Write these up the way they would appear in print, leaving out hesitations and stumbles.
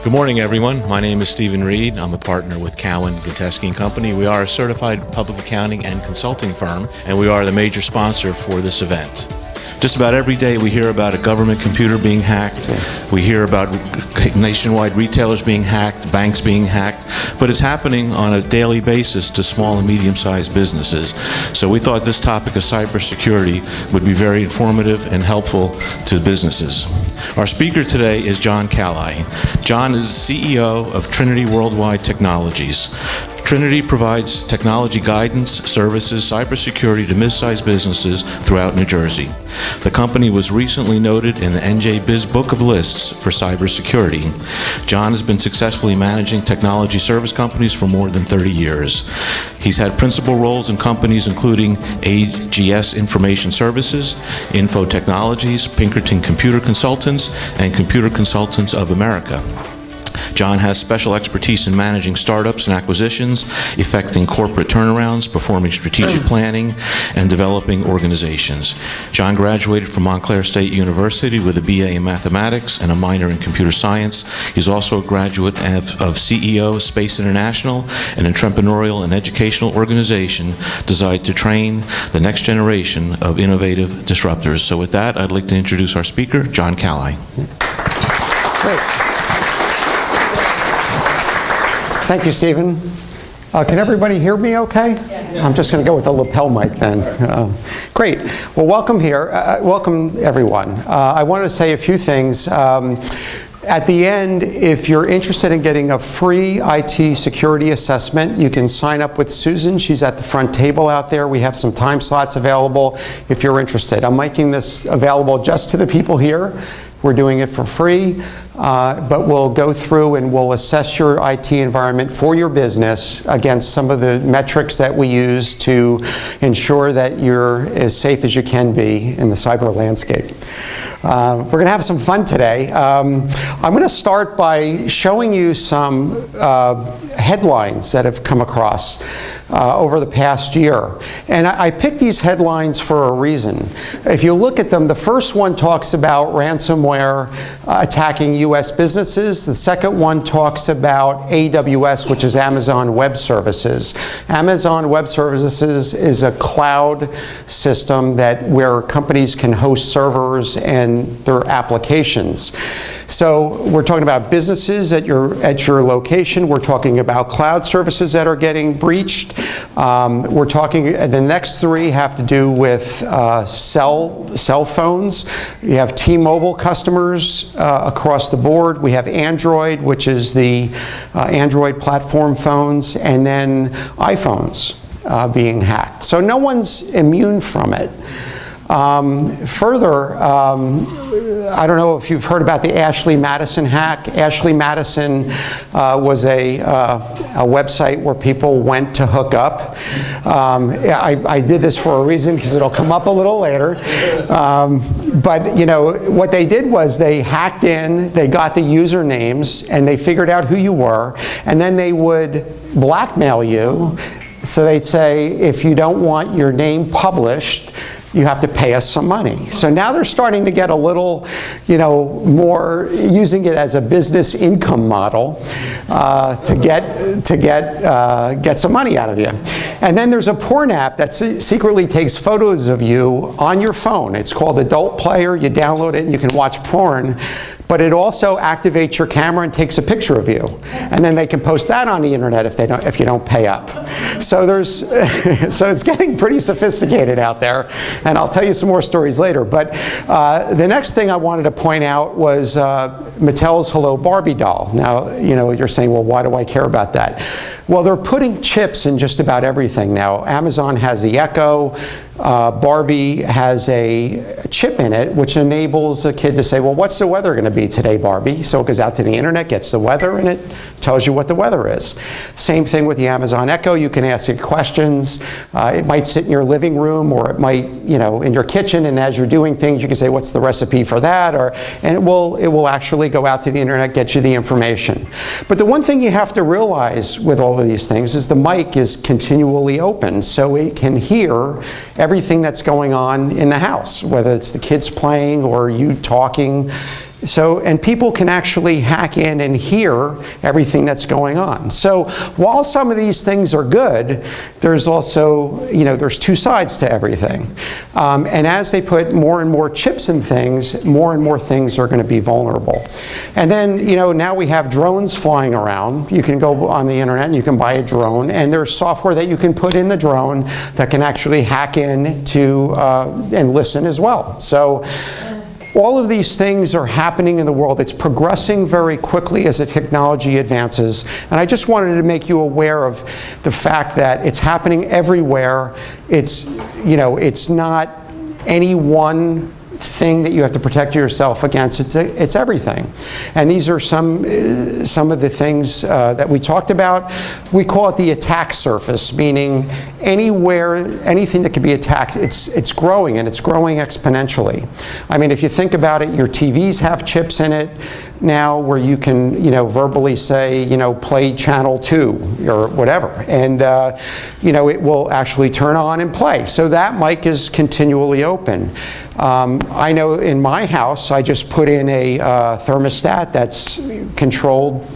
Good morning, everyone. My name is Stephen Reed. I'm a partner with Cowan, Gunteski Co. We are a certified public accounting and consulting firm, and we are the major sponsor for this event. Just about every day we hear about a government computer being hacked. We hear about nationwide retailers being hacked, banks being hacked, but it's happening on a daily basis to small and medium-sized businesses. So we thought this topic of cybersecurity would be very informative and helpful to businesses. Our speaker today is John Calai. John is CEO of Trinity Worldwide Technologies. Trinity provides technology guidance, services, cybersecurity to mid-sized businesses throughout New Jersey. The company was recently noted in the NJ Biz Book of Lists for cybersecurity. John has been successfully managing technology service companies for more than 30 years. He's had principal roles in companies including AGS Information Services, Info Technologies, Pinkerton Computer Consultants, and Computer Consultants of America. John has special expertise in managing startups and acquisitions, effecting corporate turnarounds, performing strategic planning, and developing organizations. John graduated from Montclair State University with a BA in mathematics and a minor in computer science. He's also a graduate of CEO Space International, an entrepreneurial and educational organization designed to train the next generation of innovative disruptors. So with that, I'd like to introduce our speaker, John Calai. Great. Thank you, Stephen. Can everybody hear me okay? Yeah. I'm just going to go with the lapel mic then. Great. Well, welcome here. Welcome, everyone. I wanted to say a few things. At the end, if you're interested in getting a free IT security assessment, you can sign up with Susan. She's at the front table out there. We have some time slots available if you're interested. I'm making this available just to the people here. We're doing it for free, but we'll go through and we'll assess your IT environment for your business against some of the metrics that we use to ensure that you're as safe as you can be in the cyber landscape. We're going to have some fun today. I'm going to start by showing you some headlines that have come across over the past year. And I picked these headlines for a reason. If you look at them, the first one talks about ransomware attacking U.S. businesses. The second one talks about AWS, which is Amazon Web Services. Amazon Web Services is a cloud system where companies can host servers and their applications. So we're talking about businesses at your location. We're talking about cloud services that are getting breached. We're talking, the next three have to do with cell phones. You have T-Mobile customers across the board. We have Android, which is the Android platform phones, and then iPhones being hacked. So no one's immune from it. Further, I don't know if you've heard about the Ashley Madison hack. Ashley Madison was a website where people went to hook up. I did this for a reason because it'll come up a little later. But you know, what they did was they hacked in, they got the usernames, and they figured out who you were, and then they would blackmail you. So they'd say, if you don't want your name published, you have to pay us some money. So now they're starting to get a little, more using it as a business income model to get some money out of you. And then there's a porn app that secretly takes photos of you on your phone. It's called Adult Player. You download it and you can watch porn. But it also activates your camera and takes a picture of you, and then they can post that on the internet if you don't pay up. So so it's getting pretty sophisticated out there, and I'll tell you some more stories later. But the next thing I wanted to point out was Mattel's Hello Barbie doll. Now you're saying, well, why do I care about that? Well, they're putting chips in just about everything now. Amazon has the Echo. Barbie has a chip in it which enables a kid to say, well, what's the weather going to be today, Barbie? So it goes out to the internet, gets the weather, and it tells you what the weather is. Same thing with the Amazon Echo. You can ask it questions. It might sit in your living room, or it might, in your kitchen, and as you're doing things, you can say, what's the recipe for that? And it will actually go out to the internet, get you the information. But the one thing you have to realize with all of these things is the mic is continually open, so it can hear everything that's going on in the house, whether it's the kids playing or you talking. And people can actually hack in and hear everything that's going on. So while some of these things are good, there's also, there's two sides to everything. And as they put more and more chips in things, more and more things are going to be vulnerable. And then, now we have drones flying around. You can go on the internet and you can buy a drone, and there's software that you can put in the drone that can actually hack in to and listen as well. So all of these things are happening in the world. It's progressing very quickly as the technology advances. And I just wanted to make you aware of the fact that it's happening everywhere. It's, it's not any one thing that you have to protect yourself against. It's everything. And these are some of the things that we talked about. We call it the attack surface, meaning anywhere, anything that can be attacked, it's growing, and it's growing exponentially. I mean, if you think about it, your TVs have chips in it now where you can, verbally say, play channel 2 or whatever, and it will actually turn on and play. So that mic is continually open. I know in my house, I just put in a thermostat that's controlled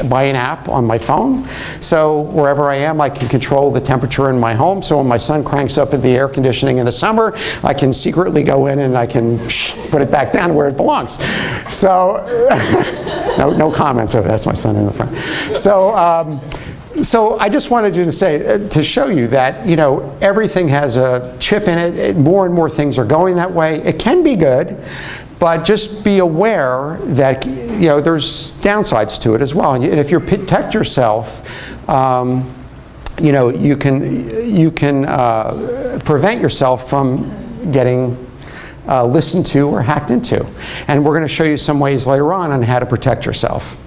by an app on my phone. So wherever I am, I can control the temperature in my home. So when my son cranks up the air conditioning in the summer, I can secretly go in and I can put it back down where it belongs. So no comments over that's my son in the front. So I just wanted you to say, to show you that, everything has a chip in it. More and more things are going that way. It can be good, but just be aware that, there's downsides to it as well. And if you protect yourself, you can prevent yourself from getting listened to or hacked into. And we're going to show you some ways later on how to protect yourself.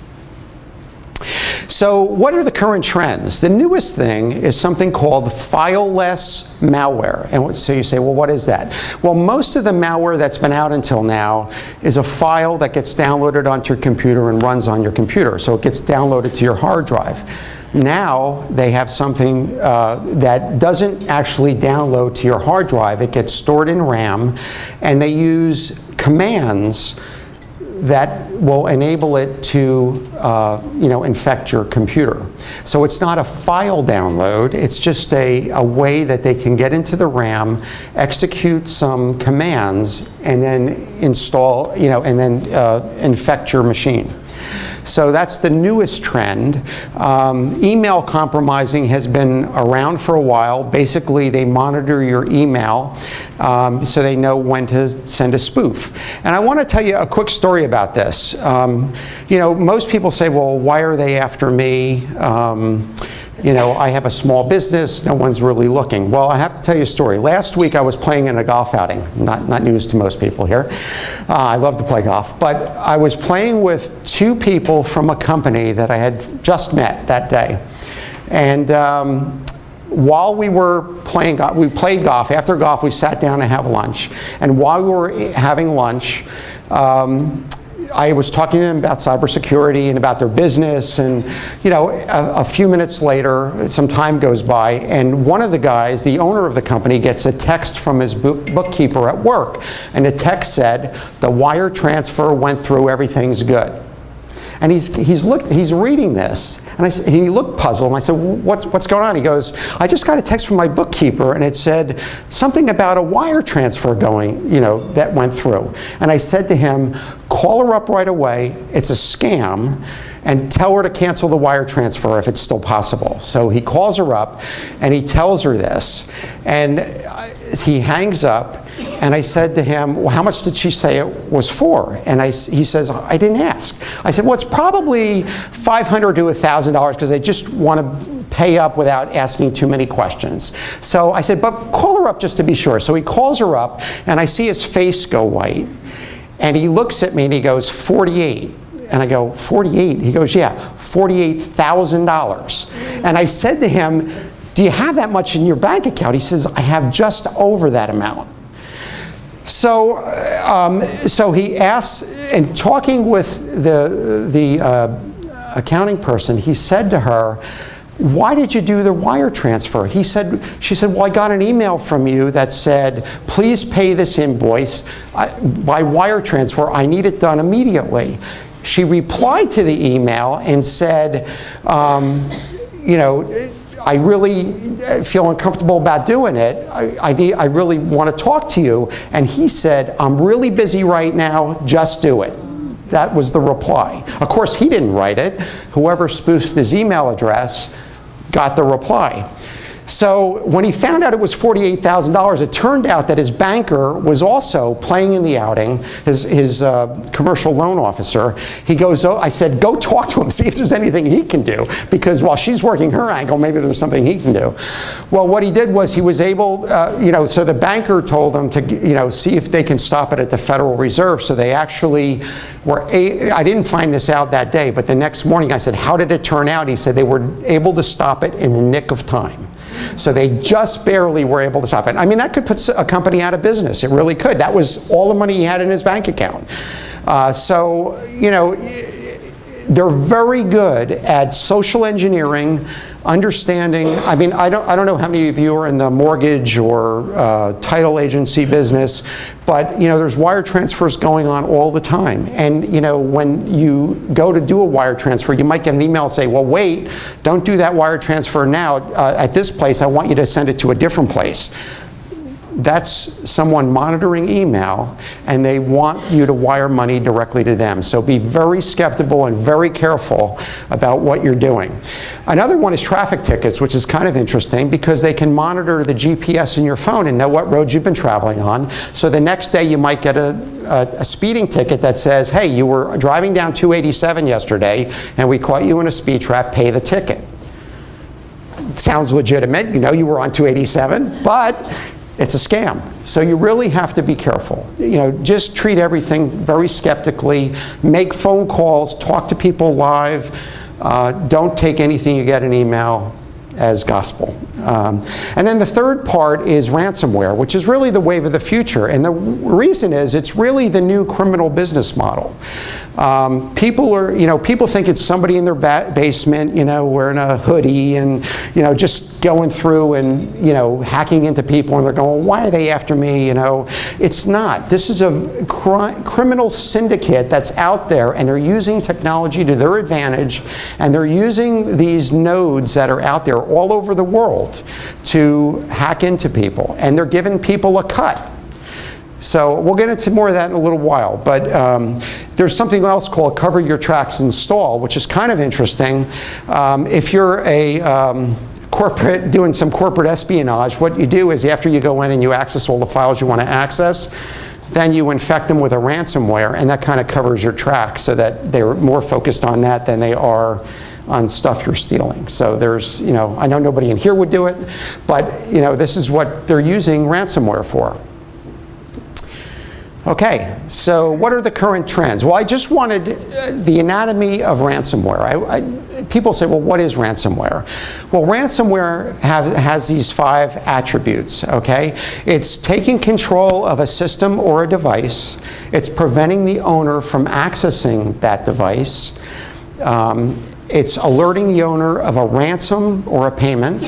So what are the current trends? The newest thing is something called fileless malware. And so you say, well, what is that? Well, most of the malware that's been out until now is a file that gets downloaded onto your computer and runs on your computer. So it gets downloaded to your hard drive. Now they have something that doesn't actually download to your hard drive. It gets stored in RAM, and they use commands that will enable it to infect your computer. So it's not a file download, it's just a way that they can get into the RAM, execute some commands, and then install, and then infect your machine. So that's the newest trend. Email compromising has been around for a while. Basically, they monitor your email so they know when to send a spoof. And I want to tell you a quick story about this. Most people say, well, why are they after me? I have a small business, no one's really looking. Well, I have to tell you a story. Last week I was playing in a golf outing, not news to most people here. I love to play golf, but I was playing with two people from a company that I had just met that day. And while we were playing golf, we played golf. After golf, we sat down to have lunch. And while we were having lunch, I was talking to them about cybersecurity and about their business, and a few minutes later, some time goes by, and one of the guys, the owner of the company, gets a text from his bookkeeper at work, and the text said, "The wire transfer went through, everything's good." And he's reading this, and he looked puzzled, and I said, what's going on? He goes, I just got a text from my bookkeeper, and it said something about a wire transfer going, that went through. And I said to him, call her up right away, it's a scam, and tell her to cancel the wire transfer if it's still possible. So he calls her up, and he tells her this, and he hangs up. And I said to him, well, how much did she say it was for? And he says, I didn't ask. I said, well, it's probably $500 to $1,000 because they just want to pay up without asking too many questions. So I said, but call her up just to be sure. So he calls her up, and I see his face go white. And he looks at me and he goes, 48. And I go, 48? He goes, yeah, $48,000. And I said to him, do you have that much in your bank account? He says, I have just over that amount. So he asks, and talking with the accounting person, he said to her, why did you do the wire transfer? She said, well, I got an email from you that said, please pay this invoice by wire transfer. I need it done immediately. She replied to the email and said, you know, I really feel uncomfortable about doing it. I really want to talk to you. And he said, I'm really busy right now, just do it. That was the reply. Of course, he didn't write it. Whoever spoofed his email address got the reply. So when he found out it was $48,000, it turned out that his banker was also playing in the outing, his commercial loan officer. He goes, oh, I said, go talk to him, see if there's anything he can do, because while she's working her angle, maybe there's something he can do. Well, what he did was he was able, you know, so the banker told him to, you know, see if they can stop it at the Federal Reserve. So they actually were, I didn't find this out that day, but the next morning I said, how did it turn out? He said they were able to stop it in the nick of time. So they just barely were able to stop it. I mean, that could put a company out of business. It really could. That was all the money he had in his bank account. So, you know, they're very good at social engineering, understanding. I mean, I don't know how many of you are in the mortgage or title agency business, but you know, there's wire transfers going on all the time. And you know, when you go to do a wire transfer, you might get an email and say, well, wait, don't do that wire transfer now. At this place, I want you to send it to a different place. That's someone monitoring email, and they want you to wire money directly to them. So be very skeptical and very careful about what you're doing. Another one is traffic tickets, which is kind of interesting because they can monitor the GPS in your phone and know what roads you've been traveling on. So the next day you might get a speeding ticket that says, hey, you were driving down 287 yesterday and we caught you in a speed trap, pay the ticket. Sounds legitimate, you know you were on 287, but it's a scam. So you really have to be careful. You know, just treat everything very skeptically, make phone calls, talk to people live, don't take anything you get in email as gospel. And then the third part is ransomware, which is really the wave of the future. And the reason is it's really the new criminal business model. People think it's somebody in their basement, you know, wearing a hoodie and, you know, just going through and, you know, hacking into people, and they're going, well, why are they after me, you know? It's not. This is a criminal syndicate that's out there, and they're using technology to their advantage, and they're using these nodes that are out there all over the world to hack into people, and they're giving people a cut. So we'll get into more of that in a little while, but there's something else called cover your tracks install, which is kind of interesting. If you're a corporate, doing some corporate espionage, what you do is after you go in and you access all the files you want to access, then you infect them with a ransomware, and that kind of covers your track so that they're more focused on that than they are on stuff you're stealing. So there's, you know, I know nobody in here would do it, but, you know, this is what they're using ransomware for. Okay, so what are the current trends? Well, I just wanted the anatomy of ransomware. People say, well, what is ransomware? Well, ransomware has these 5 attributes, okay? It's taking control of a system or a device. It's preventing the owner from accessing that device. It's alerting the owner of a ransom or a payment.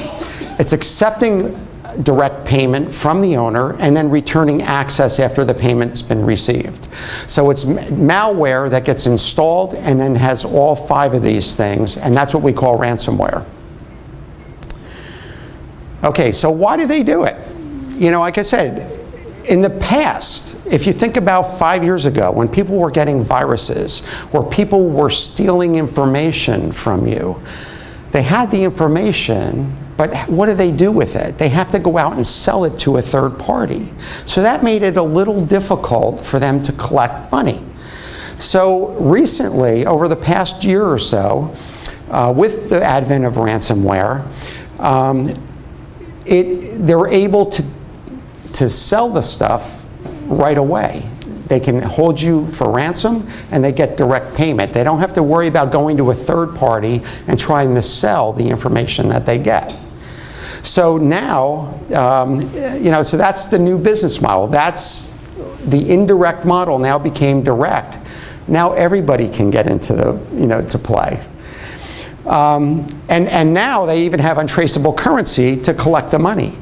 It's accepting direct payment from the owner and then returning access after the payment's been received. So it's malware that gets installed and then has all 5 of these things, and that's what we call ransomware. Okay, so why do they do it? You know, like I said, in the past, if you think about 5 years ago when people were getting viruses or people were stealing information from you, they had the information, but what do they do with it? They have to go out and sell it to a third party. So that made it a little difficult for them to collect money. So recently, over the past year or so, with the advent of ransomware, they're able to sell the stuff right away. They can hold you for ransom, and they get direct payment. They don't have to worry about going to a third party and trying to sell the information that they get. So now, you know, so that's the new business model. That's the indirect model now became direct. Now everybody can get into the, you know, to play. And now they even have untraceable currency to collect the money,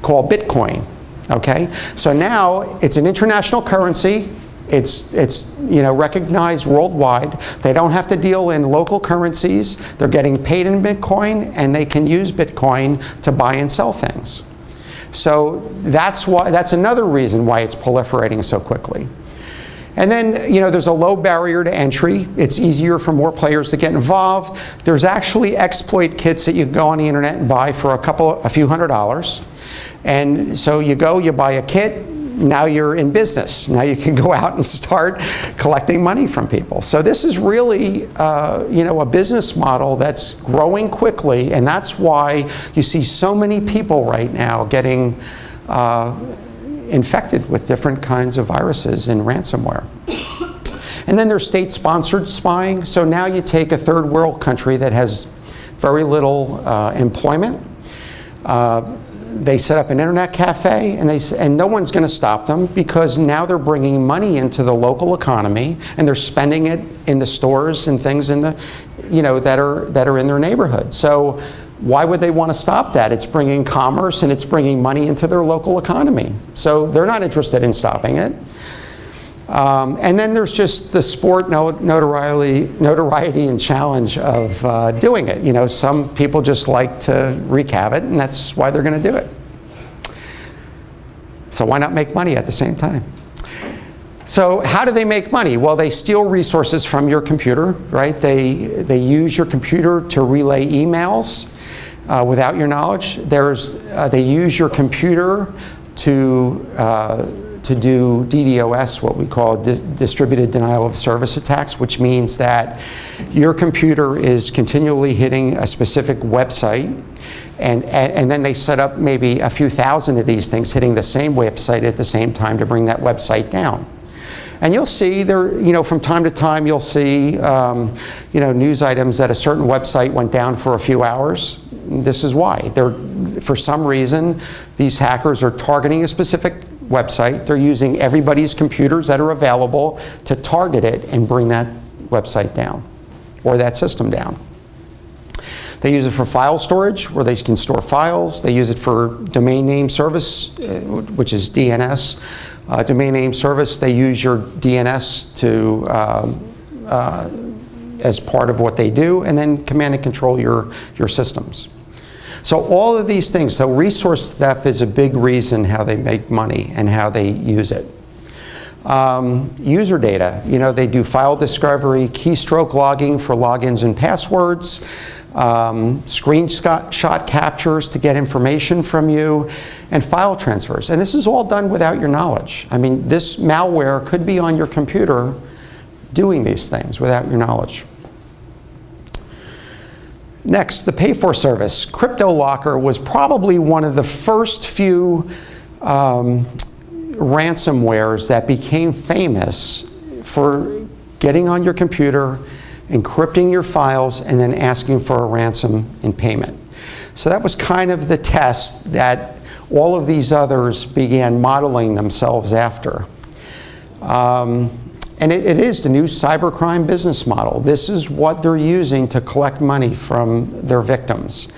called Bitcoin. Okay, so now it's an international currency. It's recognized worldwide. They don't have to deal in local currencies. They're getting paid in Bitcoin, and they can use Bitcoin to buy and sell things. So that's another reason why it's proliferating so quickly. And then, there's a low barrier to entry. It's easier for more players to get involved. There's actually exploit kits that you can go on the internet and buy for a few $100s. And so you buy a kit, now you're in business. Now you can go out and start collecting money from people. So this is really, a business model that's growing quickly, and that's why you see so many people right now getting infected with different kinds of viruses and ransomware. And then there's state-sponsored spying. So now you take a third world country that has very little employment. They set up an internet cafe, and no one's going to stop them, because now they're bringing money into the local economy, and they're spending it in the stores and things in the, that are in their neighborhood. So why would they want to stop that? It's bringing commerce and it's bringing money into their local economy. So they're not interested in stopping it. And then there's just the sport notoriety and challenge of doing it. Some people just like to wreak havoc, and that's why they're going to do it. So why not make money at the same time? So how do they make money? Well, they steal resources from your computer, right? They use your computer to relay emails without your knowledge. They use your computer to do DDoS, what we call distributed denial of service attacks, which means that your computer is continually hitting a specific website, and then they set up maybe a few thousand of these things hitting the same website at the same time to bring that website down. And you'll see there, from time to time, you'll see, news items that a certain website went down for a few hours. This is why. For some reason, these hackers are targeting a specific website. They're using everybody's computers that are available to target it and bring that website down, or that system down. They use it for file storage, where they can store files. They use it for domain name service, which is DNS. Domain name service, they use your DNS as part of what they do, and then command and control your systems. So all of these things, so resource theft is a big reason how they make money and how they use it. User data, they do file discovery, keystroke logging for logins and passwords, screenshot captures to get information from you, and file transfers. And this is all done without your knowledge. I mean, this malware could be on your computer doing these things without your knowledge. Next, the pay-for service. CryptoLocker was probably one of the first few ransomwares that became famous for getting on your computer, encrypting your files, and then asking for a ransom in payment. So that was kind of the test that all of these others began modeling themselves after. And it is the new cybercrime business model. This is what they're using to collect money from their victims.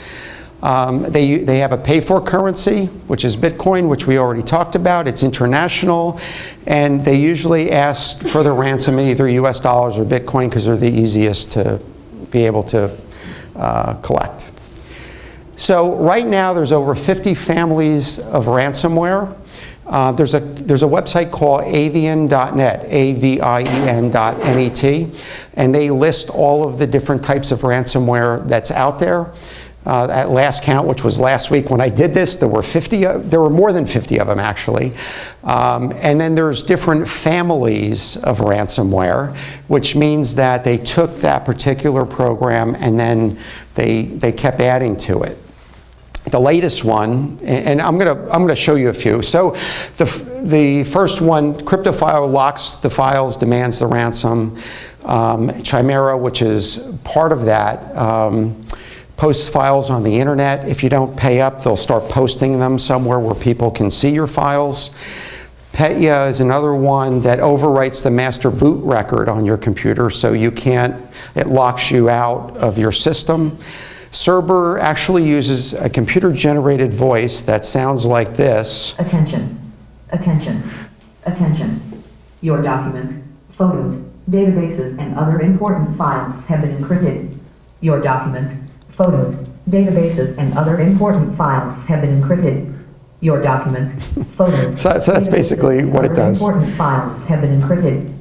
They have a pay-for currency, which is Bitcoin, which we already talked about. It's international, and they usually ask for the ransom in either US dollars or Bitcoin because they're the easiest to be able to collect. So right now there's over 50 families of ransomware. There's a website called avien.net, avien.net, and they list all of the different types of ransomware that's out there. At last count, which was last week when I did this, there were more than 50 of them actually. And then there's different families of ransomware, which means that they took that particular program and then they kept adding to it. The latest one, and I'm gonna show you a few. So the first one, Cryptophile locks the files, demands the ransom. Chimera, which is part of that, posts files on the internet. If you don't pay up, they'll start posting them somewhere where people can see your files. Petya is another one that overwrites the master boot record on your computer, so you can't, it locks you out of your system. Cerber actually uses a computer-generated voice that sounds like this. Attention, attention, attention. Your documents, photos, databases, and other important files have been encrypted. Your documents, photos, databases, and other important files have been encrypted. Your documents, photos. So that's basically what it does. Important files have been encrypted.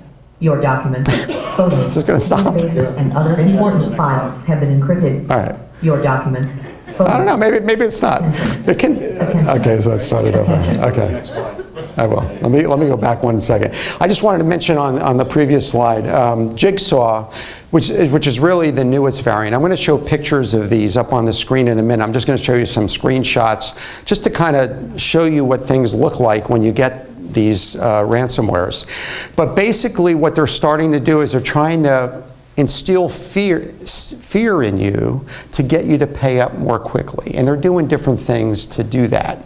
Your documents, photos, This is gonna stop. databases, and other important files have been encrypted. All right. Your documents, photos. I don't know, maybe it's not. It can, okay, so it started over. Okay. I will. Let me go back one second. I just wanted to mention on the previous slide, Jigsaw, which is really the newest variant. I'm going to show pictures of these up on the screen in a minute. I'm just going to show you some screenshots just to kind of show you what things look like when you get these ransomwares. But basically what they're starting to do is they're trying to instill fear in you to get you to pay up more quickly. And they're doing different things to do that.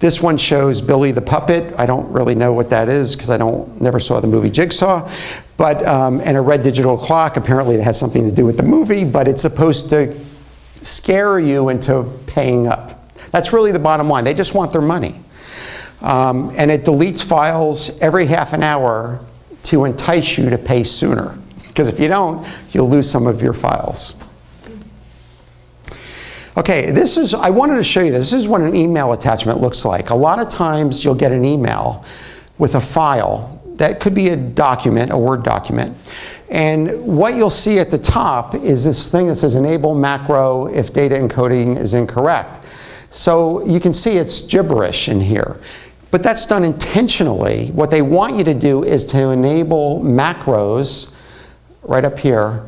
This one shows Billy the Puppet. I don't really know what that is because I never saw the movie Jigsaw. But, and a red digital clock, apparently it has something to do with the movie, but it's supposed to scare you into paying up. That's really the bottom line. They just want their money. And it deletes files every half an hour to entice you to pay sooner. Because if you don't, you'll lose some of your files. Okay, I wanted to show you this. This is what an email attachment looks like. A lot of times you'll get an email with a file that could be a document, a Word document. And what you'll see at the top is this thing that says enable macro if data encoding is incorrect. So you can see it's gibberish in here. But that's done intentionally. What they want you to do is to enable macros right up here.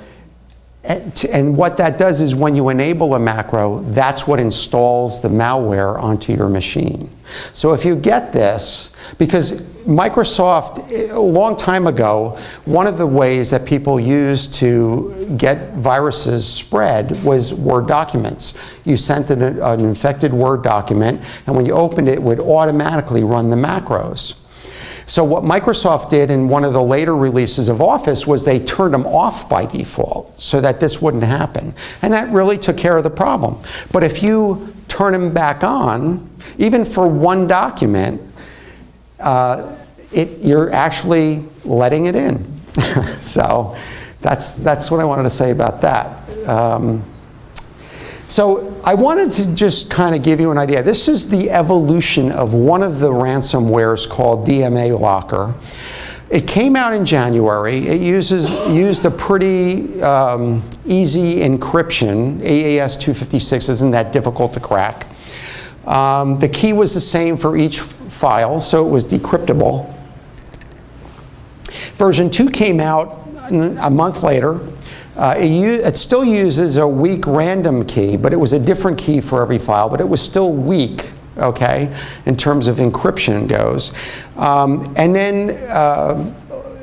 And what that does is when you enable a macro, that's what installs the malware onto your machine. So if you get this, because Microsoft, a long time ago, one of the ways that people used to get viruses spread was Word documents. You sent an infected Word document, and when you opened it, it would automatically run the macros. So what Microsoft did in one of the later releases of Office was they turned them off by default so that this wouldn't happen. And that really took care of the problem. But if you turn them back on, even for one document, you're actually letting it in. So that's what I wanted to say about that. So I wanted to just kind of give you an idea. This is the evolution of one of the ransomwares called DMA Locker. It came out in January. It used a pretty easy encryption. AES 256 isn't that difficult to crack. The key was the same for each file, so it was decryptable. Version 2 came out a month later. It still uses a weak random key, but it was a different key for every file, but it was still weak, okay, in terms of encryption goes. And then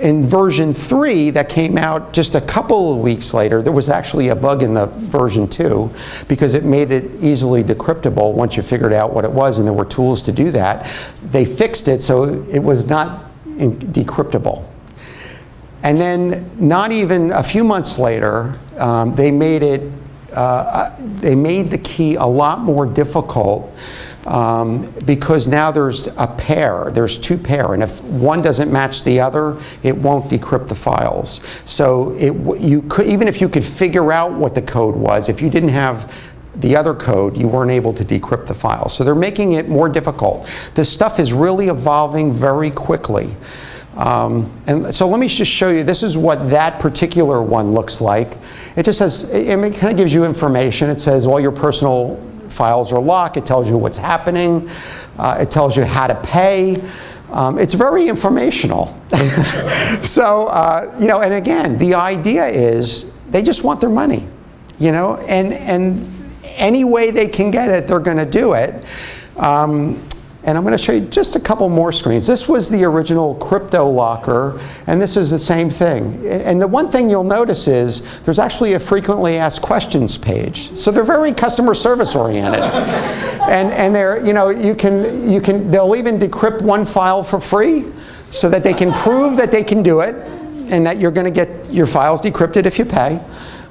in version 3 that came out just a couple of weeks later, there was actually a bug in the version 2 because it made it easily decryptable once you figured out what it was, and there were tools to do that. They fixed it so it was not decryptable. And then not even a few months later, they made the key a lot more difficult because now there's a pair, there's two pair, and if one doesn't match the other, it won't decrypt the files. So even if you could figure out what the code was, if you didn't have the other code, you weren't able to decrypt the file. So they're making it more difficult. This stuff is really evolving very quickly. And so let me just show you, this is what that particular one looks like. It just says, it kind of gives you information. It says all your personal files are locked. It tells you what's happening. It tells you how to pay. It's very informational. So, and again, the idea is they just want their money, and any way they can get it, they're going to do it. And I'm going to show you just a couple more screens. This was the original crypto locker, and this is the same thing. And the one thing you'll notice is there's actually a frequently asked questions page. So they're very customer service oriented. and they're, they'll even decrypt one file for free so that they can prove that they can do it and that you're going to get your files decrypted if you pay.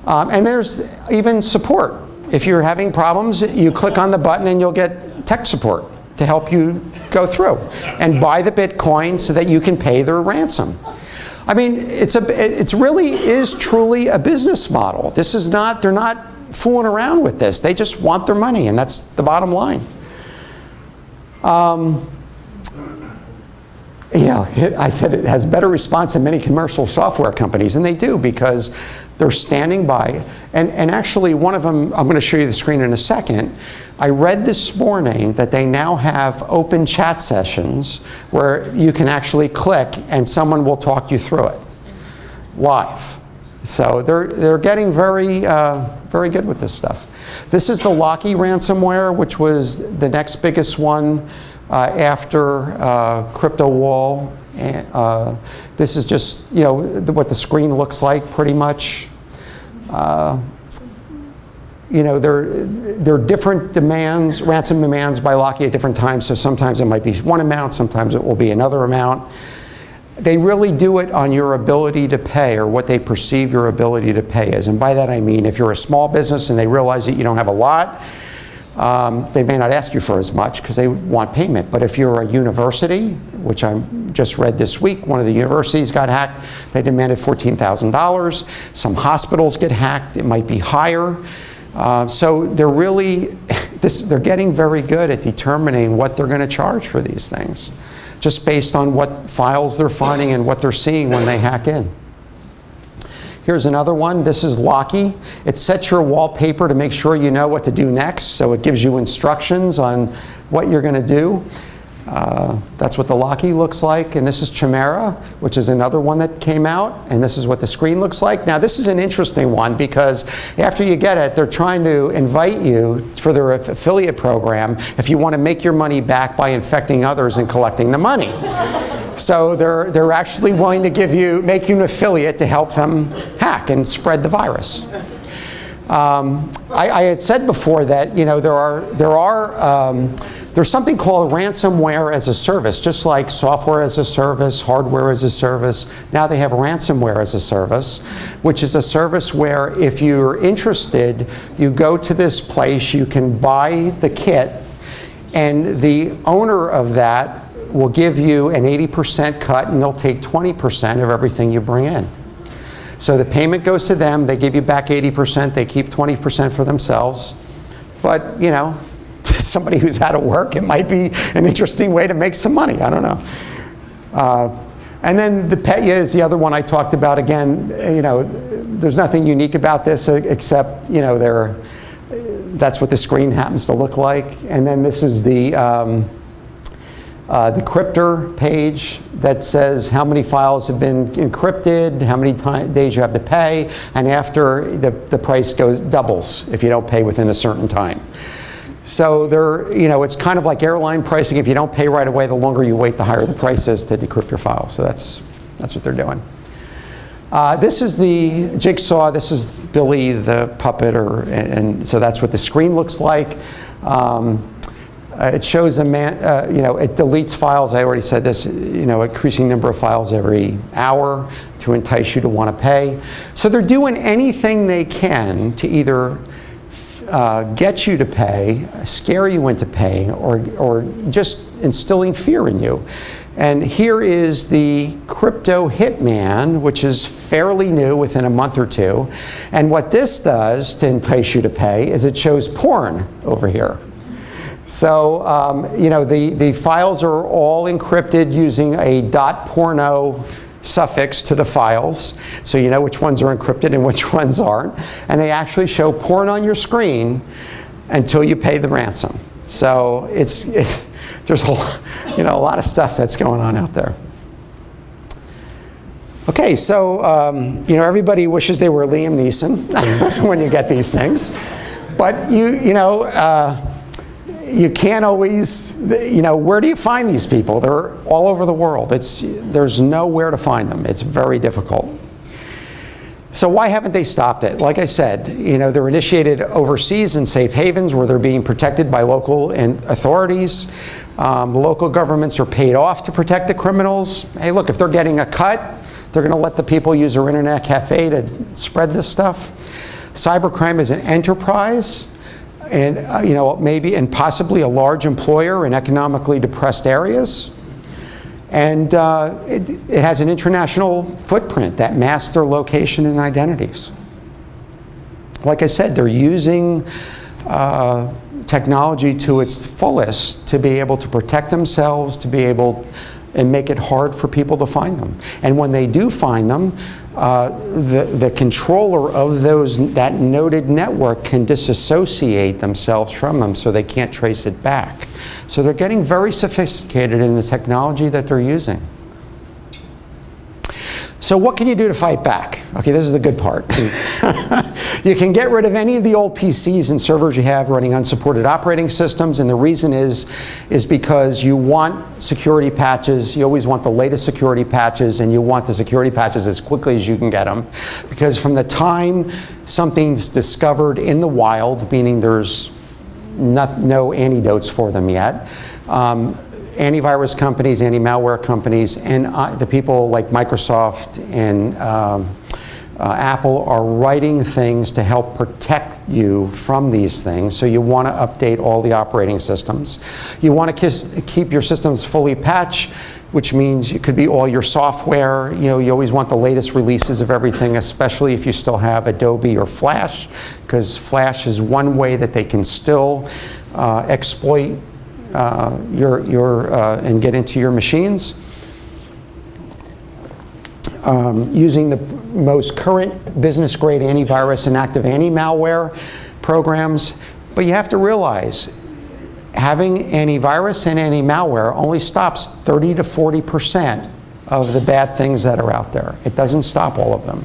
And there's even support. If you're having problems, you click on the button and you'll get tech support to help you go through and buy the Bitcoin so that you can pay their ransom. I mean, it's really is truly a business model. This is not, they're not fooling around with this. They just want their money, and that's the bottom line. I said it has better response than many commercial software companies, and they do, because they're standing by. And actually, one of them, I'm going to show you the screen in a second. I read this morning that they now have open chat sessions where you can actually click and someone will talk you through it live. So they're getting very good with this stuff. This is the Locky ransomware, which was the next biggest one after Crypto Wall. This is just what the screen looks like, pretty much. There are different demands, ransom demands by Locky at different times. So sometimes it might be one amount, sometimes it will be another amount. They really do it on your ability to pay, or what they perceive your ability to pay is. And by that I mean, if you're a small business and they realize that you don't have a lot, they may not ask you for as much because they want payment. But if you're a university, which I just read this week, one of the universities got hacked, they demanded $14,000. Some hospitals get hacked, it might be higher. So they're really, they're getting very good at determining what they're going to charge for these things, just based on what files they're finding and what they're seeing when they hack in. Here's another one. This is Locky. It sets your wallpaper to make sure you know what to do next, so it gives you instructions on what you're going to do. That's what the Locky looks like. And this is Chimera, which is another one that came out. And this is what the screen looks like. Now, this is an interesting one because after you get it, they're trying to invite you for their affiliate program if you want to make your money back by infecting others and collecting the money. So they're actually willing to make you an affiliate to help them hack and spread the virus. I had said before that there's something called ransomware as a service, just like software as a service, hardware as a service. Now they have ransomware as a service, which is a service where if you're interested, you go to this place, you can buy the kit, and the owner of that will give you an 80% cut, and they'll take 20% of everything you bring in. So the payment goes to them, they give you back 80%, they keep 20% for themselves. But, to somebody who's out of work, it might be an interesting way to make some money, I don't know. And then the Petya is the other one I talked about. Again, there's nothing unique about this except, that's what the screen happens to look like. And then this is the cryptor page that says how many files have been encrypted, how many days you have to pay, and after the price doubles if you don't pay within a certain time. So it's kind of like airline pricing. If you don't pay right away, the longer you wait, the higher the price is to decrypt your file. So that's what they're doing. This is the Jigsaw. This is Billy the puppet, and so that's what the screen looks like. It shows it deletes files. I already said this, increasing number of files every hour to entice you to want to pay. So they're doing anything they can to either get you to pay, scare you into paying, or just instilling fear in you. And here is the Crypto Hitman, which is fairly new, within a month or two. And what this does to entice you to pay is it shows porn over here. So, the files are all encrypted using a .porno suffix to the files, so you know which ones are encrypted and which ones aren't. And they actually show porn on your screen until you pay the ransom. So there's a lot of stuff that's going on out there. Okay, so everybody wishes they were Liam you can't always, where do you find these people? They're all over the world. There's nowhere to find them. It's very difficult. So why haven't they stopped it? Like I said, they're initiated overseas in safe havens where they're being protected by local authorities. The local governments are paid off to protect the criminals. Hey, look, if they're getting a cut, they're going to let the people use their internet cafe to spread this stuff. Cybercrime is an enterprise, and maybe and possibly a large employer in economically depressed areas. And it has an international footprint that masks their location and identities. Like I said, they're using technology to its fullest to be able to protect themselves, to be able and make it hard for people to find them. And when they do find them, the controller of that noded network can disassociate themselves from them so they can't trace it back. So they're getting very sophisticated in the technology that they're using. So what can you do to fight back? Okay, this is the good part. You can get rid of any of the old PCs and servers you have running unsupported operating systems, and the reason is because you want security patches. You always want the latest security patches, and you want the security patches as quickly as you can get them, because from the time something's discovered in the wild, meaning there's no antidotes for them yet, antivirus companies, anti-malware companies, and the people like Microsoft and Apple are writing things to help protect you from these things. So you want to update all the operating systems. You want to keep your systems fully patched, which means it could be all your software. You always want the latest releases of everything, especially if you still have Adobe or Flash, because Flash is one way that they can still exploit and get into your machines. Using the most current business-grade antivirus and active anti-malware programs. But you have to realize, having antivirus and anti-malware only stops 30 to 40% of the bad things that are out there. It doesn't stop all of them.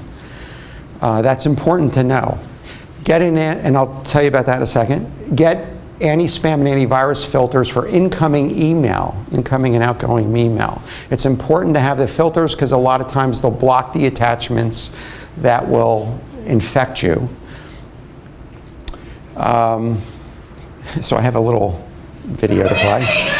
That's important to know. And I'll tell you about that in a second. Get anti-spam and antivirus filters for incoming and outgoing email. It's important to have the filters because a lot of times they'll block the attachments that will infect you. So I have a little video to play.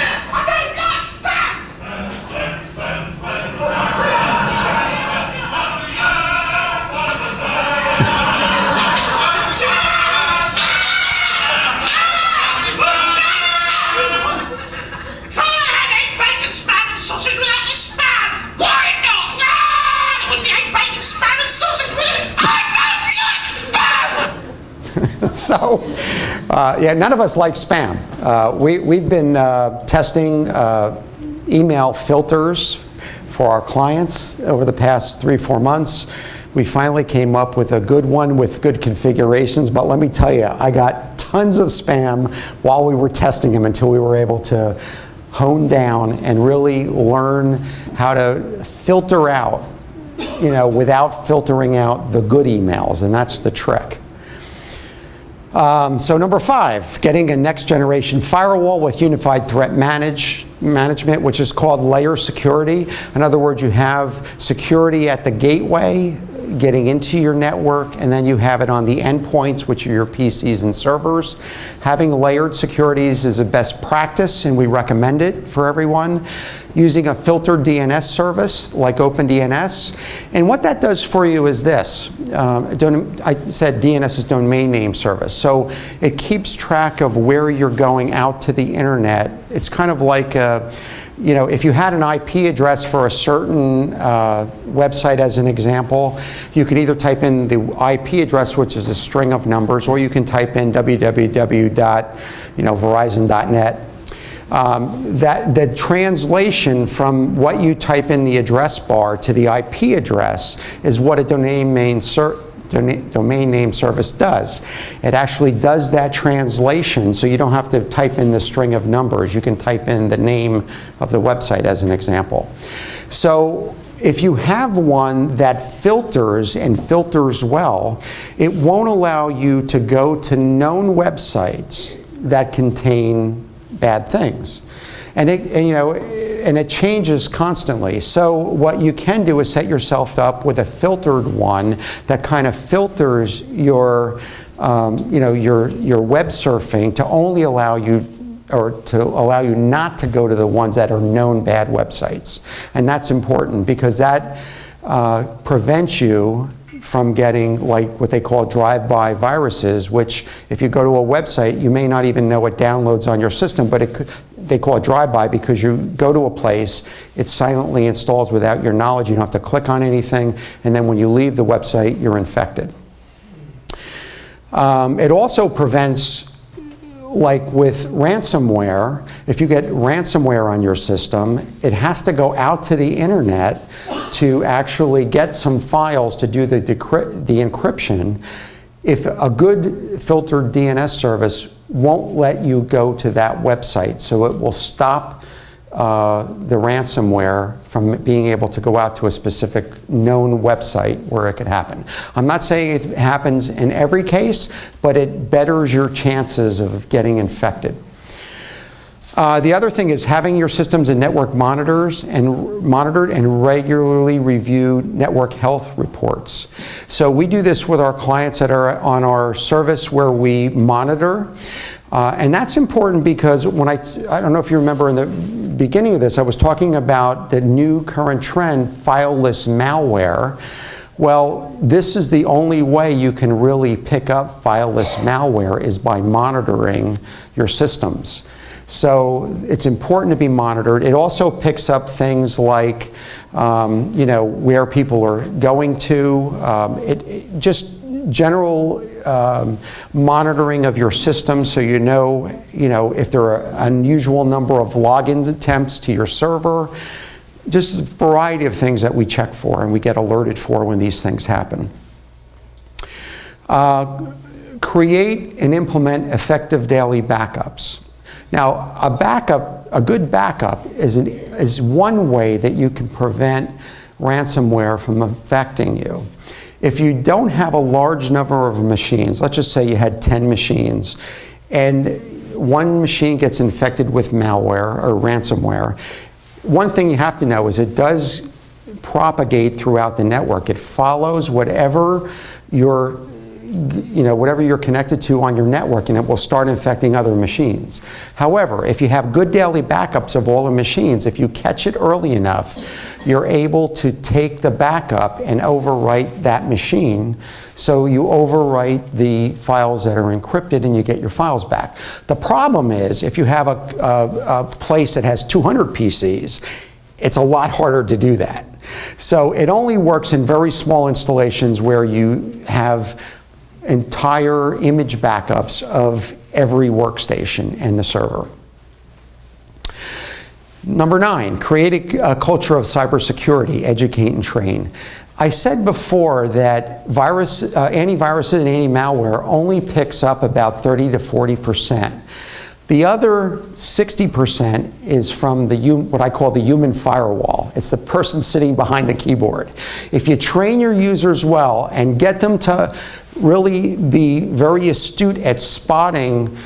So, none of us like spam. We've been testing email filters for our clients over the past 3-4 months. We finally came up with a good one with good configurations, but let me tell you, I got tons of spam while we were testing them until we were able to hone down and really learn how to filter out, without filtering out the good emails, and that's the trick. So number 5, getting a next generation firewall with unified threat management, which is called layer security. In other words, you have security at the gateway, getting into your network, and then you have it on the endpoints, which are your PCs and servers. Having layered securities is a best practice, and we recommend it for everyone. Using a filtered DNS service like OpenDNS. And what that does for you is this. I said DNS is domain name service. So it keeps track of where you're going out to the internet. It's kind of like if you had an IP address for a certain website as an example, you could either type in the IP address, which is a string of numbers, or you can type in www.verizon.net. The translation from what you type in the address bar to the IP address is what a domain name service does. It actually does that translation, so you don't have to type in the string of numbers. You can type in the name of the website as an example. So if you have one that filters and filters well, it won't allow you to go to known websites that contain bad things. And it changes constantly. So what you can do is set yourself up with a filtered one that kind of filters your web surfing to only allow you, or to allow you not to go to the ones that are known bad websites. And that's important because that prevents you from getting like what they call drive-by viruses, which if you go to a website, you may not even know it downloads on your system, but they call it drive-by because you go to a place, it silently installs without your knowledge, you don't have to click on anything, and then when you leave the website, you're infected. It also prevents, like with ransomware, if you get ransomware on your system, it has to go out to the internet to actually get some files to do the encryption. If a good filtered DNS service won't let you go to that website, so it will stop the ransomware from being able to go out to a specific known website where it could happen. I'm not saying it happens in every case, but it betters your chances of getting infected. The other thing is having your systems and network monitored and regularly review network health reports. So we do this with our clients that are on our service where we monitor. And that's important because when I don't know if you remember in the beginning of this, I was talking about the new current trend, fileless malware. Well, this is the only way you can really pick up fileless malware is by monitoring your systems. So it's important to be monitored. It also picks up things like, where people are going to, just general monitoring of your system, so you know if there are unusual number of login attempts to your server. Just a variety of things that we check for and we get alerted for when these things happen. Create and implement effective daily backups. Now, a good backup is one way that you can prevent ransomware from affecting you. If you don't have a large number of machines, let's just say you had 10 machines, and one machine gets infected with malware or ransomware, one thing you have to know is it does propagate throughout the network. It follows whatever you're connected to on your network, and it will start infecting other machines. However, if you have good daily backups of all the machines, if you catch it early enough, you're able to take the backup and overwrite that machine. So you overwrite the files that are encrypted and you get your files back. The problem is if you have a place that has 200 PCs, it's a lot harder to do that. So it only works in very small installations where you have entire image backups of every workstation and the server. Number 9, create a culture of cybersecurity, educate and train. I said before that antiviruses and anti-malware only picks up about 30 to 40%. The other 60% is from what I call the human firewall. It's the person sitting behind the keyboard. If you train your users well and get them to really be very astute at spotting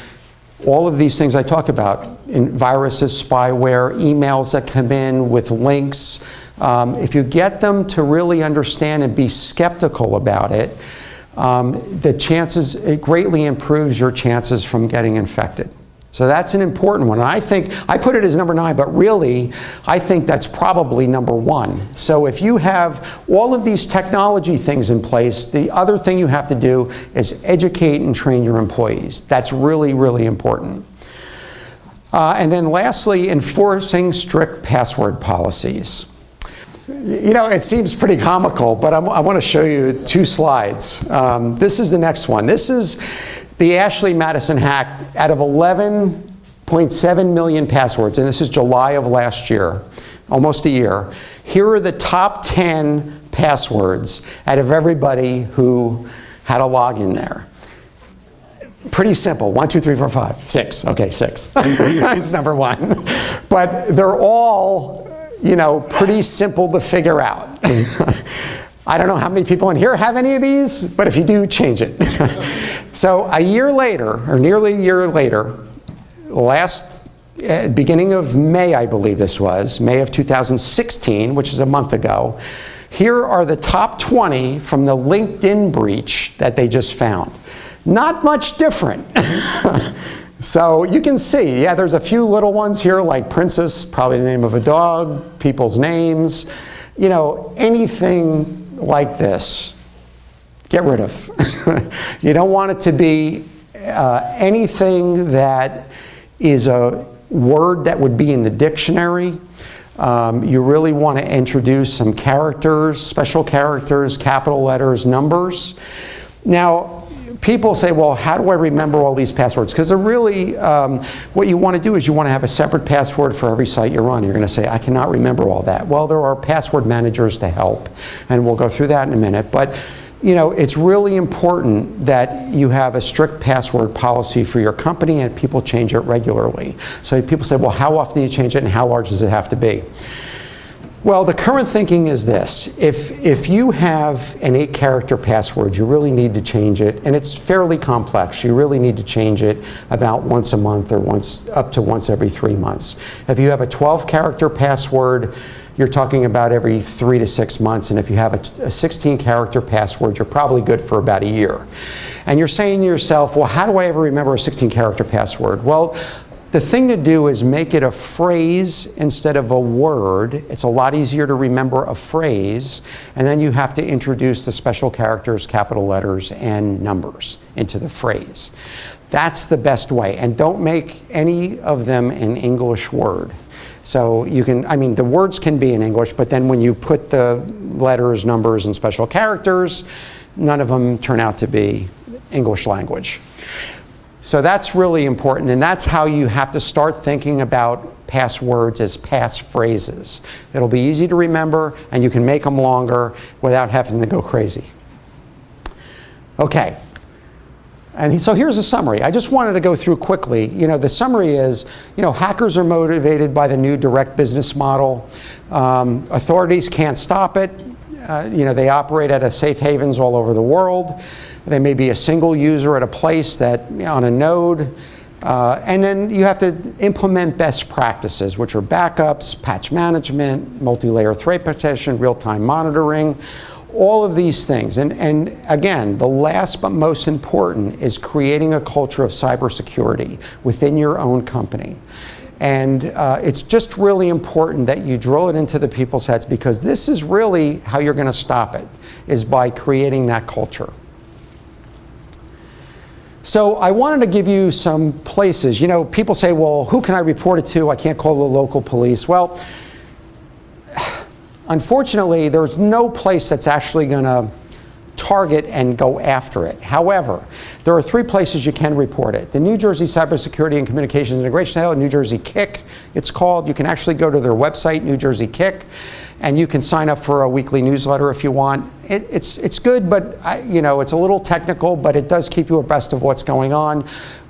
all of these things I talk about, in viruses, spyware, emails that come in with links, if you get them to really understand and be skeptical about it, it greatly improves your chances from getting infected. So that's an important one. And I put it as number 9, but really, I think that's probably number 1. So if you have all of these technology things in place, the other thing you have to do is educate and train your employees. That's really, really important. And then lastly, enforcing strict password policies. It seems pretty comical, but I want to show you 2 slides. This is the next one. This is the Ashley Madison hack. Out of 11.7 million passwords, and this is July of last year, almost a year, here are the top 10 passwords out of everybody who had a login there. Pretty simple. 1, 2, 3, 4, 5, 6. Okay, 6. It's number 1. But they're all, pretty simple to figure out. I don't know how many people in here have any of these, but if you do, change it. So a year later, or nearly a year later, last beginning of May, I believe this was, May of 2016, which is a month ago. Here are the top 20 from the LinkedIn breach that they just found. Not much different. So you can see, yeah, there's a few little ones here like Princess, probably the name of a dog, people's names, you know, anything like this, get rid of. You don't want it to be anything that is a word that would be in the dictionary. You really want to introduce some characters, special characters, capital letters, numbers. Now, people say, well, how do I remember all these passwords? Because they're really, what you want to do is you want to have a separate password for every site you're on. You're going to say, I cannot remember all that. Well, there are password managers to help, and we'll go through that in a minute. But you know, it's really important that you have a strict password policy for your company and people change it regularly. So people say, well, how often do you change it and how large does it have to be? Well, the current thinking is this. If you have an 8-character password, you really need to change it, and it's fairly complex. You really need to change it about once a month or up to once every 3 months. If you have a 12-character password, you're talking about every 3 to 6 months, and if you have a 16-character password, you're probably good for about a year. And you're saying to yourself, well, how do I ever remember a 16-character password? Well, the thing to do is make it a phrase instead of a word. It's a lot easier to remember a phrase, and then you have to introduce the special characters, capital letters, and numbers into the phrase. That's the best way, and don't make any of them an English word. So you can, I mean, the words can be in English, but then when you put the letters, numbers, and special characters, none of them turn out to be English language. So that's really important, and that's how you have to start thinking about passwords as passphrases. It'll be easy to remember, and you can make them longer without having to go crazy. Okay. And so here's a summary. I just wanted to go through quickly. You know, the summary is, you know, hackers are motivated by the new direct business model. Authorities can't stop it. You know, they operate out of safe havens all over the world. They may be a single user at a place that, on a node. And then you have to implement best practices, which are backups, patch management, multi-layer threat protection, real-time monitoring. All of these things, and again, the last but most important is creating a culture of cybersecurity within your own company. And it's just really important that you drill it into the people's heads, because this is really how you're going to stop it, is by creating that culture. So I wanted to give you some places. You know, people say, well, who can I report it to? I can't call the local police. Well, unfortunately, there's no place that's actually going to target and go after it. However, there are 3 places you can report it. The New Jersey Cybersecurity and Communications Integration Center, New Jersey KIC, it's called. You can actually go to their website, New Jersey KIC, and you can sign up for a weekly newsletter if you want. It's good, but you know, it's a little technical, but it does keep you abreast of what's going on.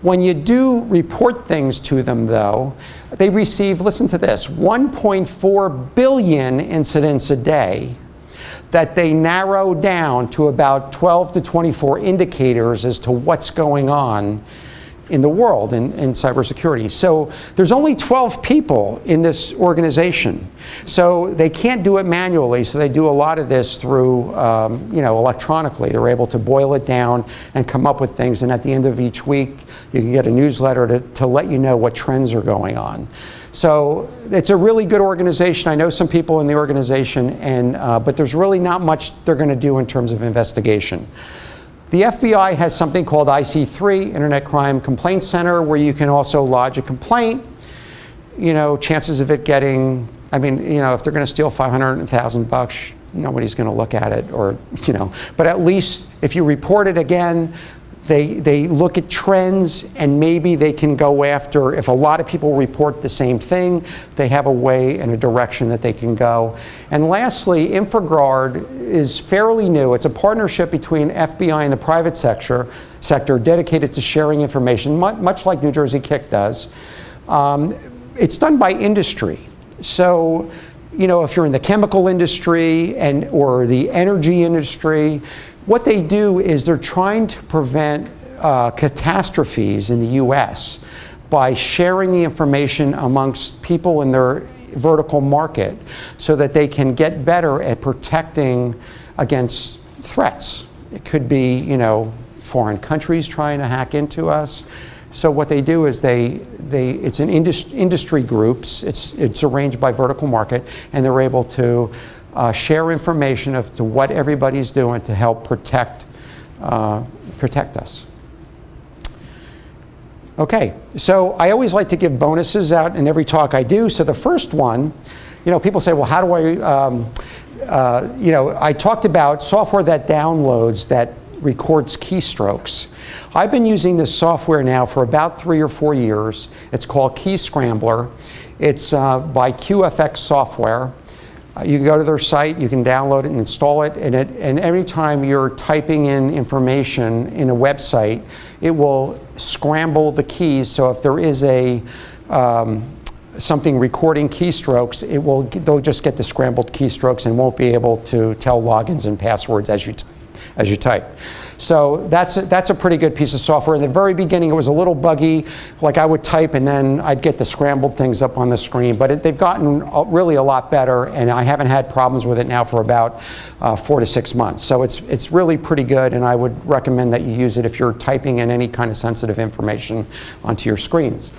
When you do report things to them, though, they receive, listen to this, 1.4 billion incidents a day that they narrow down to about 12 to 24 indicators as to what's going on in the world in cybersecurity. So there's only 12 people in this organization. So they can't do it manually, so they do a lot of this through, you know, electronically. They're able to boil it down and come up with things, and at the end of each week, you can get a newsletter to let you know what trends are going on. So it's a really good organization. I know some people in the organization, and but there's really not much they're going to do in terms of investigation. The FBI has something called IC3, Internet Crime Complaint Center, where you can also lodge a complaint. You know, chances of it getting, I mean, you know, if they're going to steal $500,000, nobody's going to look at it, or, you know, but at least if you report it again, they look at trends, and maybe they can go after, if a lot of people report the same thing, they have a way and a direction that they can go. And lastly, InfraGuard is fairly new. It's a partnership between FBI and the private sector dedicated to sharing information, much like New Jersey KIC does. It's done by industry. So, you know, if you're in the chemical industry or the energy industry, what they do is they're trying to prevent catastrophes in the U.S. by sharing the information amongst people in their vertical market so that they can get better at protecting against threats. It could be, foreign countries trying to hack into us. So what they do is it's an industry groups, it's arranged by vertical market, and they're able to share information as to what everybody's doing to help protect us. Okay, so I always like to give bonuses out in every talk I do. So the first one, people say, well, how do I talked about software that downloads, that records keystrokes. I've been using this software now for about 3 or 4 years. It's called Key Scrambler. It's by QFX Software. You can go to their site, you can download it and install it, and every time you're typing in information in a website, it will scramble the keys. So if there is something recording keystrokes, they'll just get the scrambled keystrokes and won't be able to tell logins and passwords as you type. So that's a pretty good piece of software. In the very beginning, it was a little buggy. Like I would type and then I'd get the scrambled things up on the screen. But they've gotten really a lot better, and I haven't had problems with it now for about 4 to 6 months. So it's really pretty good, and I would recommend that you use it if you're typing in any kind of sensitive information onto your screens.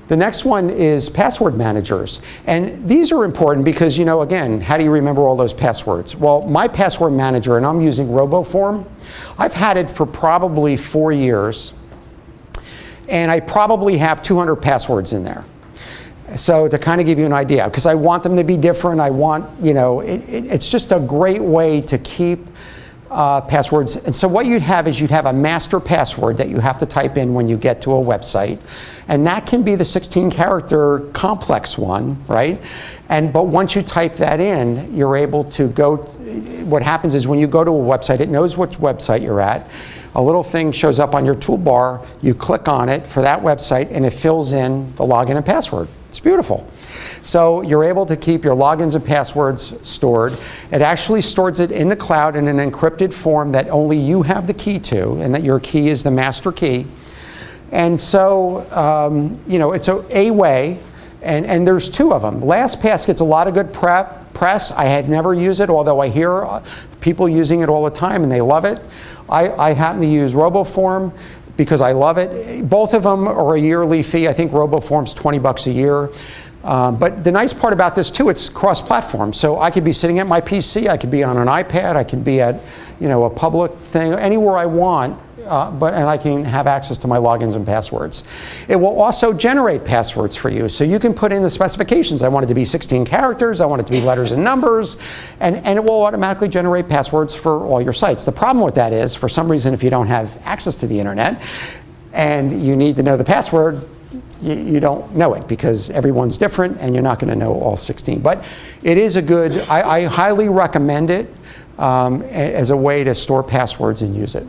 The next one is password managers. And these are important because, again, how do you remember all those passwords? Well, my password manager, and I'm using RoboForm, I've had it for probably 4 years, and I probably have 200 passwords in there. So to kind of give you an idea, because I want them to be different, I want, it's just a great way to keep passwords. And so what you'd have is you'd have a master password that you have to type in when you get to a website. And that can be the 16-character complex one, right? But once you type that in, you're able to go. What happens is when you go to a website, it knows which website you're at. A little thing shows up on your toolbar. You click on it for that website, and it fills in the login and password. It's beautiful. So you're able to keep your logins and passwords stored. It actually stores it in the cloud in an encrypted form that only you have the key to, and that your key is the master key. And so, it's a way, and there's 2 of them. LastPass gets a lot of good press. I have never used it, although I hear people using it all the time, and they love it. I happen to use RoboForm because I love it. Both of them are a yearly fee. I think RoboForm's $20 a year. But the nice part about this too, it's cross-platform. So I could be sitting at my PC, I could be on an iPad, I could be at a public thing, anywhere I want, and I can have access to my logins and passwords. It will also generate passwords for you. So you can put in the specifications. I want it to be 16 characters, I want it to be letters and numbers, and it will automatically generate passwords for all your sites. The problem with that is, for some reason, if you don't have access to the internet and you need to know the password, you don't know it because everyone's different and you're not going to know all 16. But it is I highly recommend it as a way to store passwords and use it.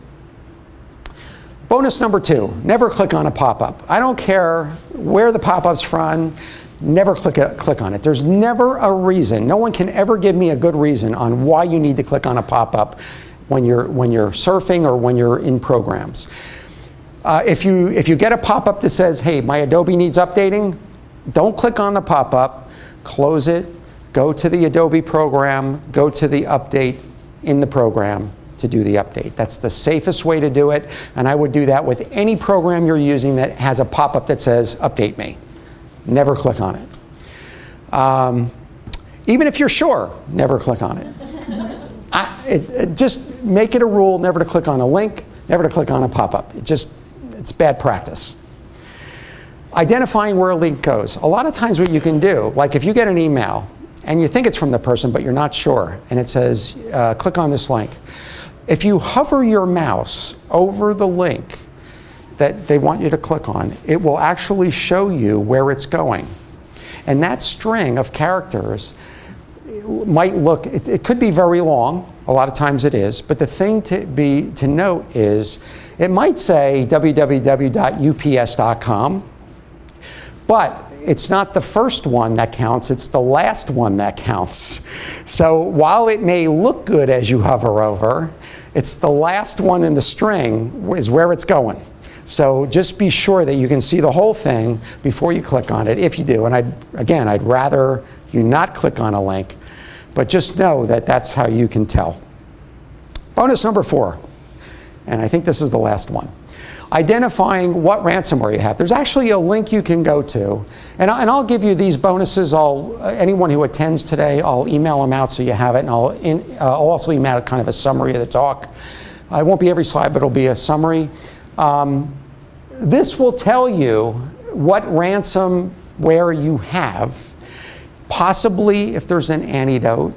Bonus number 2, never click on a pop-up. I don't care where the pop-up's from, never click on it. There's never a reason. No one can ever give me a good reason on why you need to click on a pop-up when you're surfing or when you're in programs. If you get a pop-up that says, hey, my Adobe needs updating, don't click on the pop-up, close it, go to the Adobe program, go to the update in the program to do the update. That's the safest way to do it, and I would do that with any program you're using that has a pop-up that says, update me. Never click on it. Even if you're sure, never click on it. Just make it a rule never to click on a link, never to click on a pop-up. It's bad practice. Identifying where a link goes. A lot of times what you can do, like if you get an email and you think it's from the person but you're not sure, and it says, click on this link. If you hover your mouse over the link that they want you to click on, it will actually show you where it's going. And that string of characters might look, it could be very long, a lot of times it is, but the thing to note is it might say www.ups.com, but it's not the first one that counts, it's the last one that counts. So while it may look good as you hover over, it's the last one in the string is where it's going. So just be sure that you can see the whole thing before you click on it, if you do. And I'd rather you not click on a link, but just know that that's how you can tell. Bonus number 4, and I think this is the last one. Identifying what ransomware you have. There's actually a link you can go to, and I'll give you these bonuses. Anyone who attends today, I'll email them out so you have it, and I'll also email out kind of a summary of the talk. It won't be every slide, but it'll be a summary. This will tell you what ransomware you have, possibly if there's an antidote,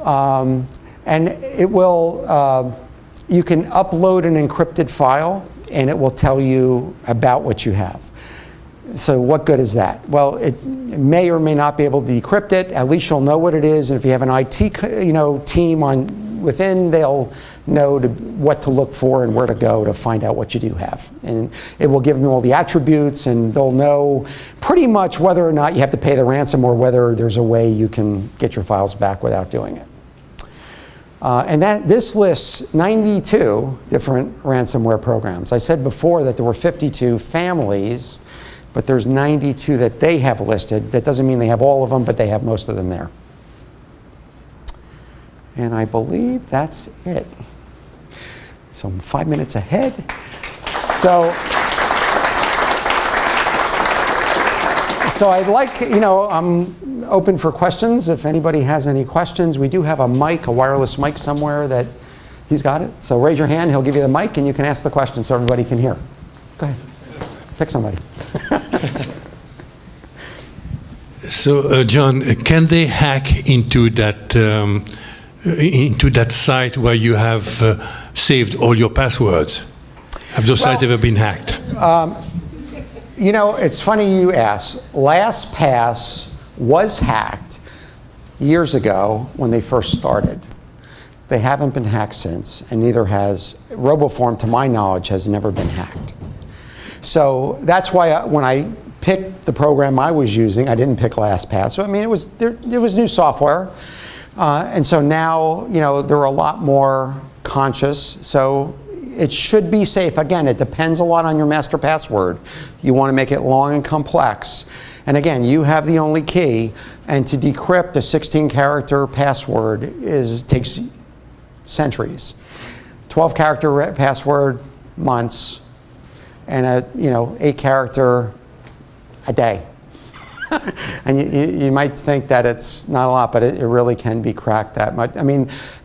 and it will. You can upload an encrypted file, and it will tell you about what you have. So what good is that? Well, it may or may not be able to decrypt it. At least you'll know what it is, and if you have an IT team within, they'll know what to look for and where to go to find out what you do have. And it will give them all the attributes, and they'll know pretty much whether or not you have to pay the ransom or whether there's a way you can get your files back without doing it. And this lists 92 different ransomware programs. I said before that there were 52 families, but there's 92 that they have listed. That doesn't mean they have all of them, but they have most of them there. And I believe that's it. So I'm 5 minutes ahead. So I'd like, I'm open for questions. If anybody has any questions, we do have a mic, a wireless mic somewhere that he's got it. So raise your hand, he'll give you the mic, and you can ask the question so everybody can hear. Go ahead. Pick somebody. So, John, can they hack into that site where you have saved all your passwords? Have those sites ever been hacked? It's funny you ask. LastPass was hacked years ago when they first started. They haven't been hacked since, and neither has RoboForm, to my knowledge, has never been hacked. So that's why when I picked the program I was using, I didn't pick LastPass. So, it was new software. And so now, they're a lot more conscious. So it should be safe. Again, it depends a lot on your master password. You want to make it long and complex. And again, you have the only key. And to decrypt a 16-character password takes centuries. 12-character password, months. And a 8-character, a day. And you might think that it's not a lot, but it really can be cracked that much.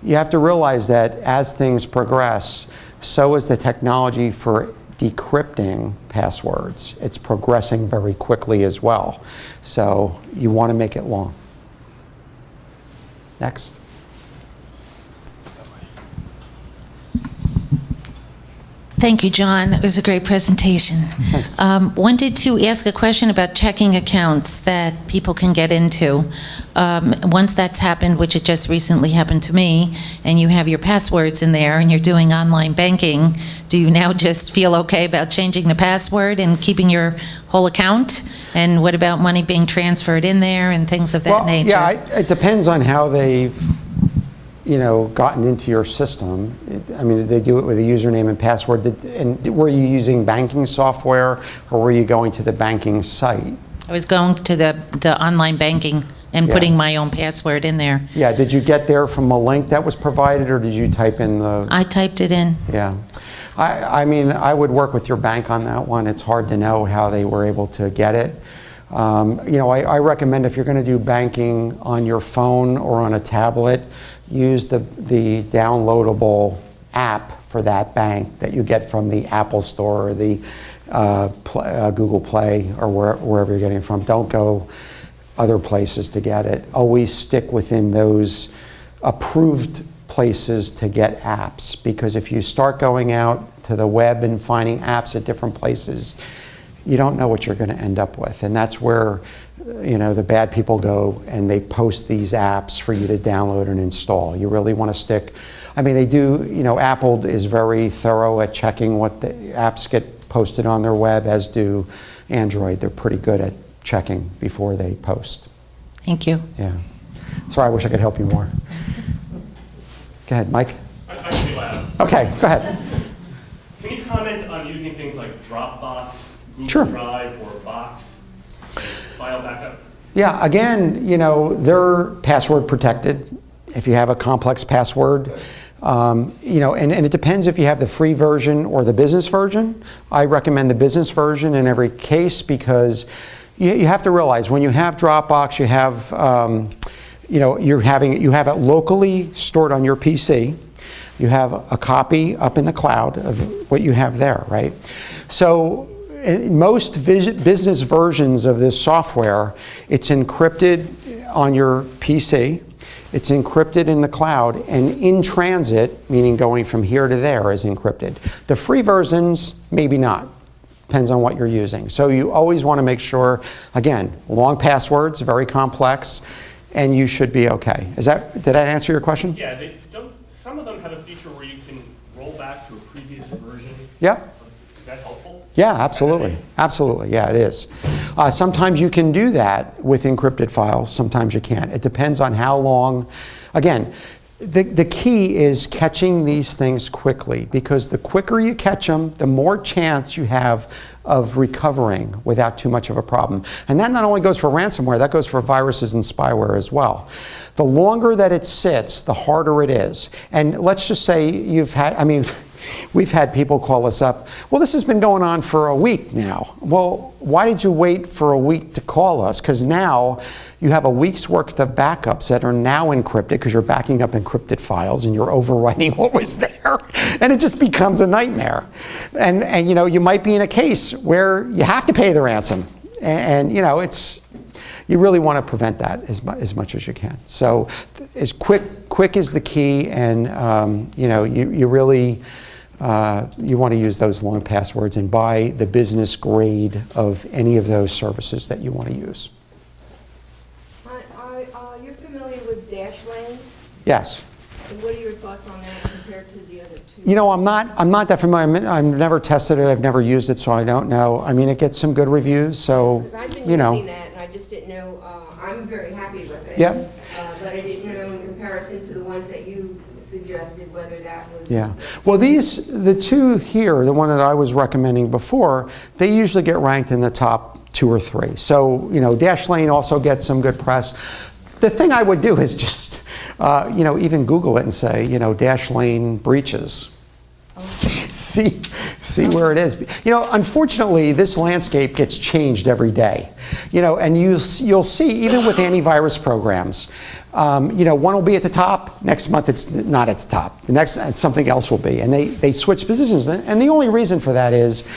You have to realize that as things progress, so is the technology for decrypting passwords. It's progressing very quickly as well. So you want to make it long. Next. Thank you, John. That was a great presentation. Thanks. Wanted to ask a question about checking accounts that people can get into. Once that's happened, which it just recently happened to me, and you have your passwords in there and you're doing online banking, do you now just feel okay about changing the password and keeping your whole account? And what about money being transferred in there and things of that nature? Yeah, it depends on how they've gotten into your system. They do it with a username and password. And were you using banking software, or were you going to the banking site? I was going to the online banking and putting my own password in there. Yeah, did you get there from a link that was provided, or did you type in the... I typed it in. Yeah. I would work with your bank on that one. It's hard to know how they were able to get it. I recommend if you're going to do banking on your phone or on a tablet, use the downloadable app for that bank that you get from the Apple Store or the Google Play or wherever you're getting it from. Don't go other places to get it. Always stick within those approved places to get apps, because if you start going out to the web and finding apps at different places, you don't know what you're going to end up with. And that's where the bad people go, and they post these apps for you to download and install. You really want to stick. They do, Apple is very thorough at checking what the apps get posted on their web, as do Android. They're pretty good at checking before they post. Thank you. Yeah. Sorry, I wish I could help you more. Go ahead, Mike. I can be loud. Okay, go ahead. Can you comment on using things like Dropbox, Google Sure. Drive, or Box file backup? Yeah, again, you know, they're password protected if you have a complex password. You know, and it depends if you have the free version or the business version. I recommend the business version in every case because you have to realize when you have Dropbox, you have, you know, you have it locally stored on your PC. You have a copy up in the cloud of what you have there, right? So in most business versions of this software, it's encrypted on your PC. It's encrypted in the cloud, and in transit, meaning going from here to there, is encrypted. The free versions, maybe not. Depends on what you're using. So you always want to make sure, again, long passwords, very complex, and you should be okay. Did that answer your question? Yeah, some of them have a feature where you can roll back to a previous version. Yep. Is that helpful? Yeah, absolutely. Absolutely, yeah, it is. Sometimes you can do that with encrypted files, sometimes you can't. It depends on how long. Again, the key is catching these things quickly, because the quicker you catch them, the more chance you have of recovering without too much of a problem. And that not only goes for ransomware, that goes for viruses and spyware as well. The longer that it sits, the harder it is. And let's just say you've had, I mean, we've had people call us up, well, this has been going on for a week now. Well, why did you wait for a week to call us? Because now you have a week's worth of backups that are now encrypted because you're backing up encrypted files and you're overwriting what was there. And it just becomes a nightmare. And you know, you might be in a case where you have to pay the ransom. And you know, you really want to prevent that as much as you can. So as quick is the key, and you know, you really you want to use those long passwords and buy the business grade of any of those services that you want to use. You're familiar with Dashlane? Yes. And what are your thoughts on that compared to the other two? You know, I'm not that familiar. I've never tested it. I've never used it, so I don't know. I mean, it gets some good reviews, so Because I've been you know. using that, and I just didn't know. I'm very happy with it. Yep. But I didn't know in comparison to the ones that you suggested whether that was. Yeah. Well, the two here, the one that I was recommending before, they usually get ranked in the top 2 or 3. So, you know, Dashlane also gets some good press. The thing I would do is just, you know, even Google it and say, you know, Dashlane breaches. See where it is. You know, unfortunately, this landscape gets changed every day. You know, and you'll see, even with antivirus programs, you know, one will be at the top, next month it's not at the top. The next, something else will be. And they switch positions. And the only reason for that is,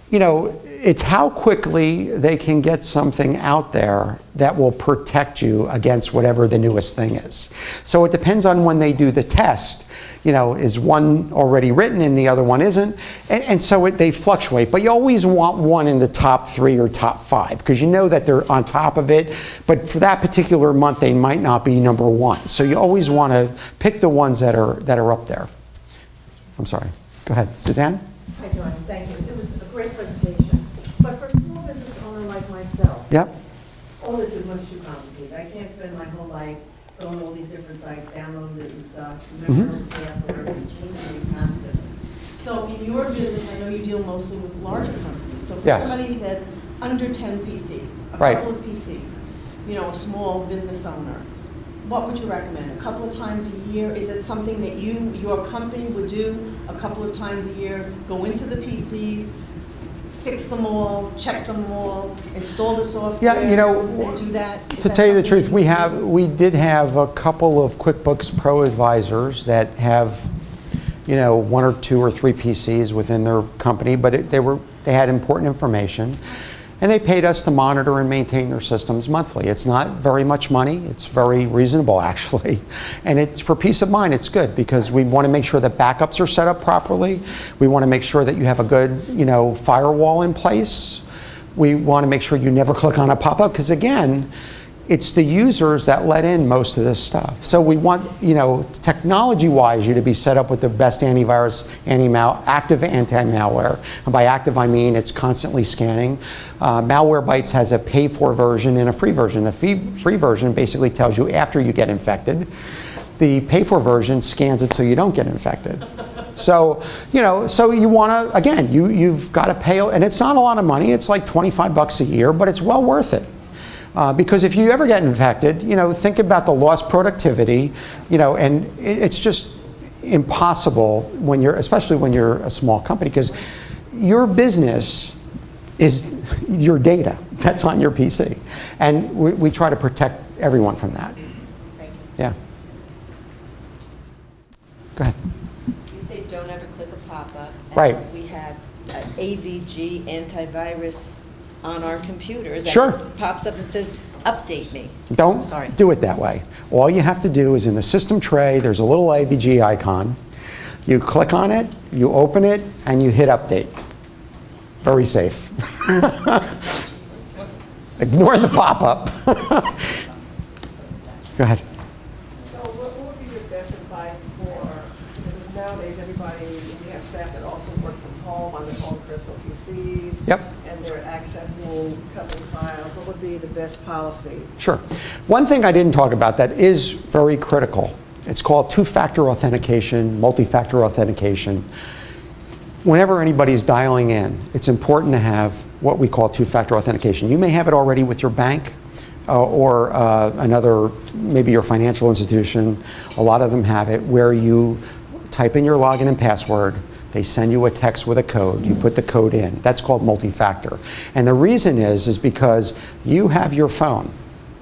you know, it's how quickly they can get something out there that will protect you against whatever the newest thing is. So it depends on when they do the test. You know, is one already written and the other one isn't? And so they fluctuate. But you always want one in the top 3 or top 5 because you know that they're on top of it. But for that particular month, they might not be number 1. So you always want to pick the ones that are up there. I'm sorry. Go ahead, Suzanne. Hi, John. Thank you. It was a great presentation. But for a small business owner like myself, Yep. all this is much too complicated. I can't spend my whole life going to all these different sites, downloading it and stuff, remember the password and changing it constantly. So in your business, I know you deal mostly with larger companies. So for Yes. somebody that's under 10 PCs, a Right. couple of PCs, you know, a small business owner, what would you recommend? A couple of times a year? Is it something that your company would do a couple of times a year? Go into the PCs, fix them all, check them all, install the software, Yeah, you know, and do that? Is to that tell you the something truth, we did have a couple of QuickBooks Pro advisors that have, you know, 1 or 2 or 3 PCs within their company, but they had important information. And they paid us to monitor and maintain their systems monthly. It's not very much money. It's very reasonable, actually. And it's for peace of mind, it's good because we want to make sure that backups are set up properly. We want to make sure that you have a good, you know, firewall in place. We want to make sure you never click on a pop-up because, again, it's the users that let in most of this stuff. So we want, you know, technology-wise, you to be set up with the best antivirus, active anti-malware. And by active, I mean it's constantly scanning. Malwarebytes has a pay-for version and a free version. The free version basically tells you after you get infected. The pay-for version scans it so you don't get infected. So, so you want to, again, you've got to pay, and it's not a lot of money. It's like $25 a year, but it's well worth it. Because if you ever get infected, think about the lost productivity, and it's just impossible especially when you're a small company, because your business is your data that's on your PC. And we try to protect everyone from that. Thank you. Yeah. Go ahead. You say don't ever click a pop-up. and Right. We have AVG antivirus on our computers. and Sure. it pops up and says, update me. Don't Sorry. do it that way. All you have to do is in the system tray, there's a little AVG icon. You click on it, you open it, and you hit update. Very safe. Ignore the pop-up. Go ahead. So what would be your best advice for, because nowadays everybody, we have staff that also work from home on their own personal PCs. Yep. And they're accessing company files. What would be the best policy? Sure. One thing I didn't talk about that is very critical. It's called two-factor authentication, multi-factor authentication. Whenever anybody's dialing in, it's important to have what we call two-factor authentication. You may have it already with your bank or another, maybe your financial institution. A lot of them have it where you type in your login and password. They send you a text with a code. You put the code in. That's called multi-factor. And the reason is because you have your phone,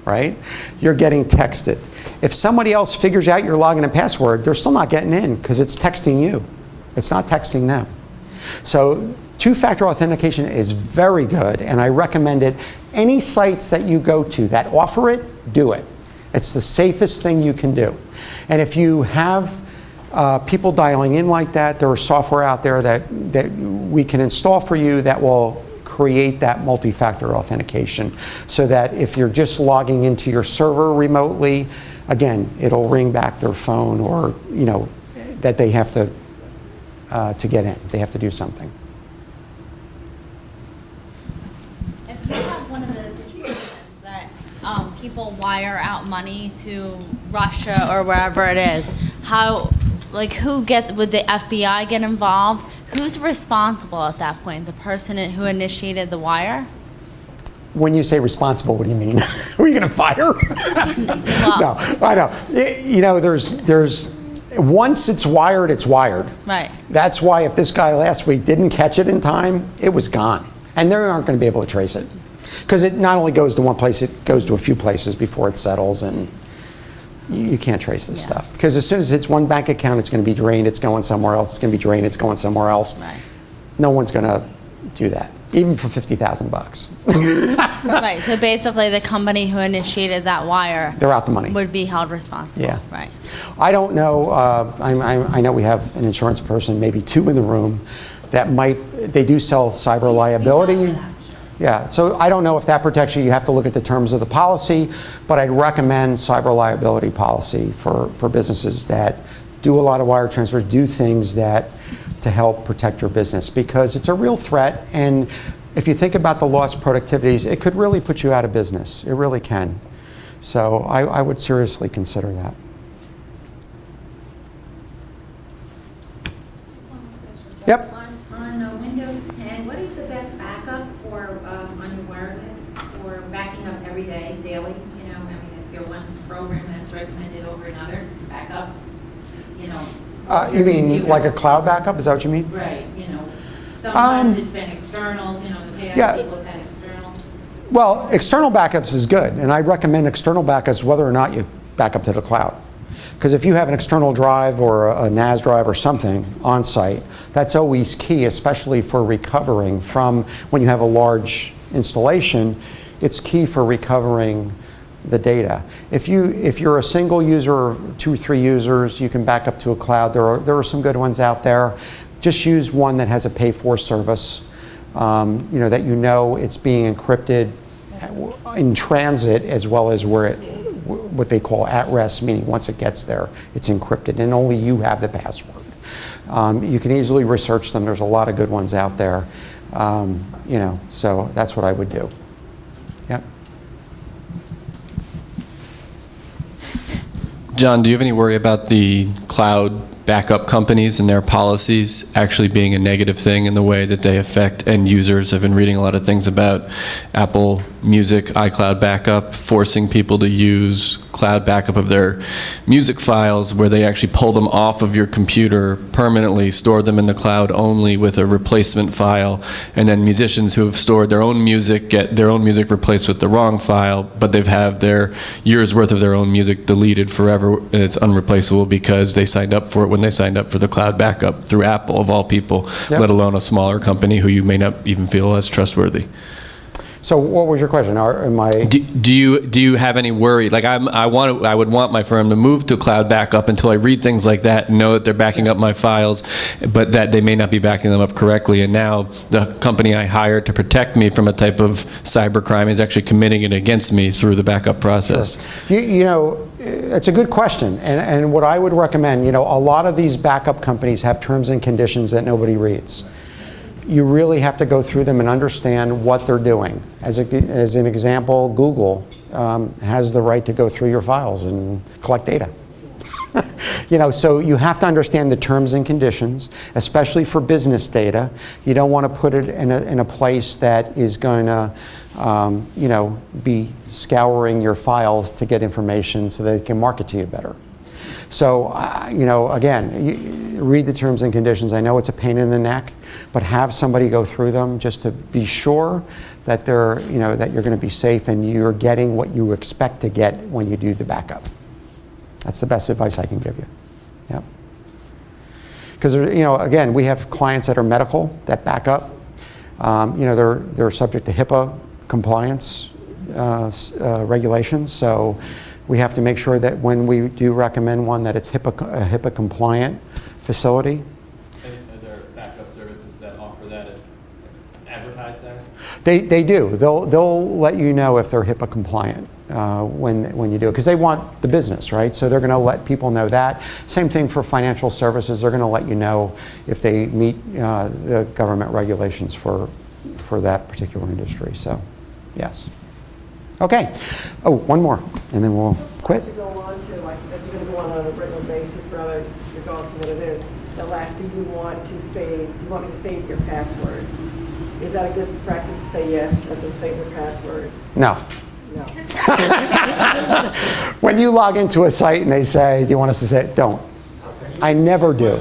right? You're getting texted. If somebody else figures out your login and password, they're still not getting in because it's texting you. It's not texting them. So two-factor authentication is very good, and I recommend it. Any sites that you go to that offer it, do it. It's the safest thing you can do. And if you have people dialing in like that, there is software out there that we can install for you that will create that multi-factor authentication so that if you're just logging into your server remotely, again, it'll ring back their phone or, that they have to get in. They have to do something. If you have one of those situations that people wire out money to Russia or wherever it is, would the FBI get involved? Who's responsible at that point? The person who initiated the wire? When you say responsible, what do you mean? Are you going to fire? No, I know. There's once it's wired, it's wired. Right. That's why if this guy last week didn't catch it in time, it was gone. And they aren't going to be able to trace it. Because it not only goes to one place, it goes to a few places before it settles, and you can't trace this stuff. Because as soon as it's one bank account, it's going to be drained, it's going somewhere else, it's going to be drained, it's going somewhere else. Right. No one's going to do that, even for $50,000. Right, so basically the company who initiated that wire They're out the money. would be held responsible. Yeah. Right. I don't know, I know we have an insurance person, maybe two in the room, that they do sell cyber liability. Yeah, so I don't know if that protects you. You have to look at the terms of the policy, but I'd recommend cyber liability policy for businesses that do a lot of wire transfers, do things to help protect your business, because it's a real threat. And if you think about the lost productivities, it could really put you out of business. It really can. So I would seriously consider that. Just one more question. Yep. On Windows 10, what is the best backup for on your wireless for backing up every day, daily? Is there one program that's recommended over another backup? You mean like a cloud backup? Is that what you mean? Right. Sometimes it's been external. In the past, Yeah. people have had external. Well, external backups is good, and I recommend external backups whether or not you back up to the cloud. Because if you have an external drive or a NAS drive or something on site, that's always key, especially for recovering from when you have a large installation. It's key for recovering the data. If you're a single user or 2 or 3 users, you can back up to a cloud. There are some good ones out there. Just use one that has a pay-for service. That it's being encrypted in transit as well as what they call at rest, meaning once it gets there, it's encrypted and only you have the password. You can easily research them. There's a lot of good ones out there. So that's what I would do. Yep. John, do you have any worry about the cloud backup companies and their policies actually being a negative thing in the way that they affect end users. I've been reading a lot of things about Apple Music, iCloud backup, forcing people to use cloud backup of their music files where they actually pull them off of your computer permanently, store them in the cloud only with a replacement file, and then musicians who have stored their own music get their own music replaced with the wrong file, but they've have their years worth of their own music deleted forever, and it's unreplaceable because they signed up for it when they signed up for the cloud backup through Apple, of all people, let alone a smaller company who you may not even feel as trustworthy. So what was your question? Do you have any worry? Like I would want my firm to move to cloud backup until I read things like that and know that they're backing up my files, but that they may not be backing them up correctly. And now the company I hired to protect me from a type of cybercrime is actually committing it against me through the backup process. Sure. You know, it's a good question. And what I would recommend, you know, a lot of these backup companies have terms and conditions that nobody reads. You really have to go through them and understand what they're doing. As an example, Google has the right to go through your files and collect data. You know, so you have to understand the terms and conditions, especially for business data. You don't want to put it in a place that is going to, you know, be scouring your files to get information so they can market to you better. So, you know, again, read the terms and conditions. I know it's a pain in the neck, but have somebody go through them just to be sure that they're, you know, that you're going to be safe and you're getting what you expect to get when you do the backup. That's the best advice I can give you. Yep. Because, you know, again, we have clients that are medical that back up. You know, they're subject to HIPAA compliance regulations. So we have to make sure that when we do recommend one, that it's a HIPAA compliant facility. Are there backup services that offer that as advertised there? They do. They'll let you know if they're HIPAA compliant when you do it, because they want the business, right? So they're going to let people know that. Same thing for financial services. They're going to let you know if they meet the government regulations for that particular industry. So, yes. Okay. Oh, one more, and then we'll quit. To go on to, like, if you're going to go on a regular basis, rather regardless of what it is, the last, do you want me to save your password? Is that a good practice to say yes, that they'll save your password? No. No. When you log into a site and they say, do you want us to say it? Don't. Okay. I never do.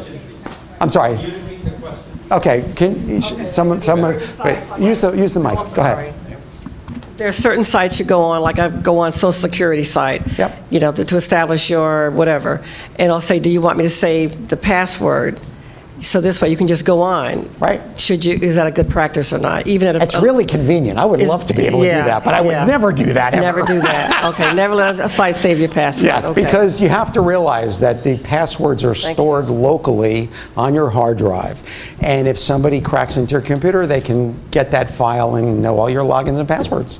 I'm sorry. You didn't meet the question. Okay. Someone wait, use the mic. Go ahead. There are certain sites you go on, like I go on Social Security site, you know, to establish your whatever, and I'll say, do you want me to save the password? So this way you can just go on. Right. Is that a good practice or not? Even at it's really convenient. I would love to be able to do that, but I would never do that ever. Never do that. Okay, never let a site save your password. Yes, okay. Because you have to realize that the passwords are stored locally on your hard drive. And if somebody cracks into your computer, they can get that file and know all your logins and passwords.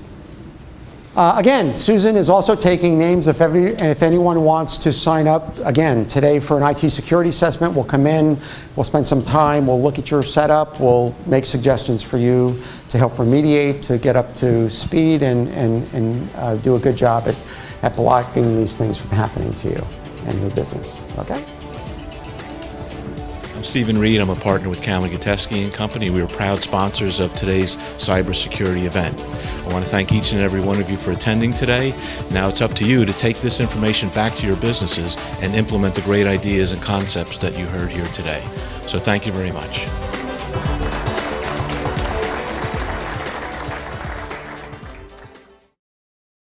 Again, Susan is also taking names if anyone wants to sign up. Again, today for an IT security assessment, we'll come in, we'll spend some time, we'll look at your setup, we'll make suggestions for you to help remediate, to get up to speed and do a good job at blocking these things from happening to you and your business. Okay? I'm Stephen Reed. I'm a partner with Cowan, Gunteski Co. We are proud sponsors of today's cybersecurity event. I want to thank each and every one of you for attending today. Now it's up to you to take this information back to your businesses and implement the great ideas and concepts that you heard here today. So thank you very much.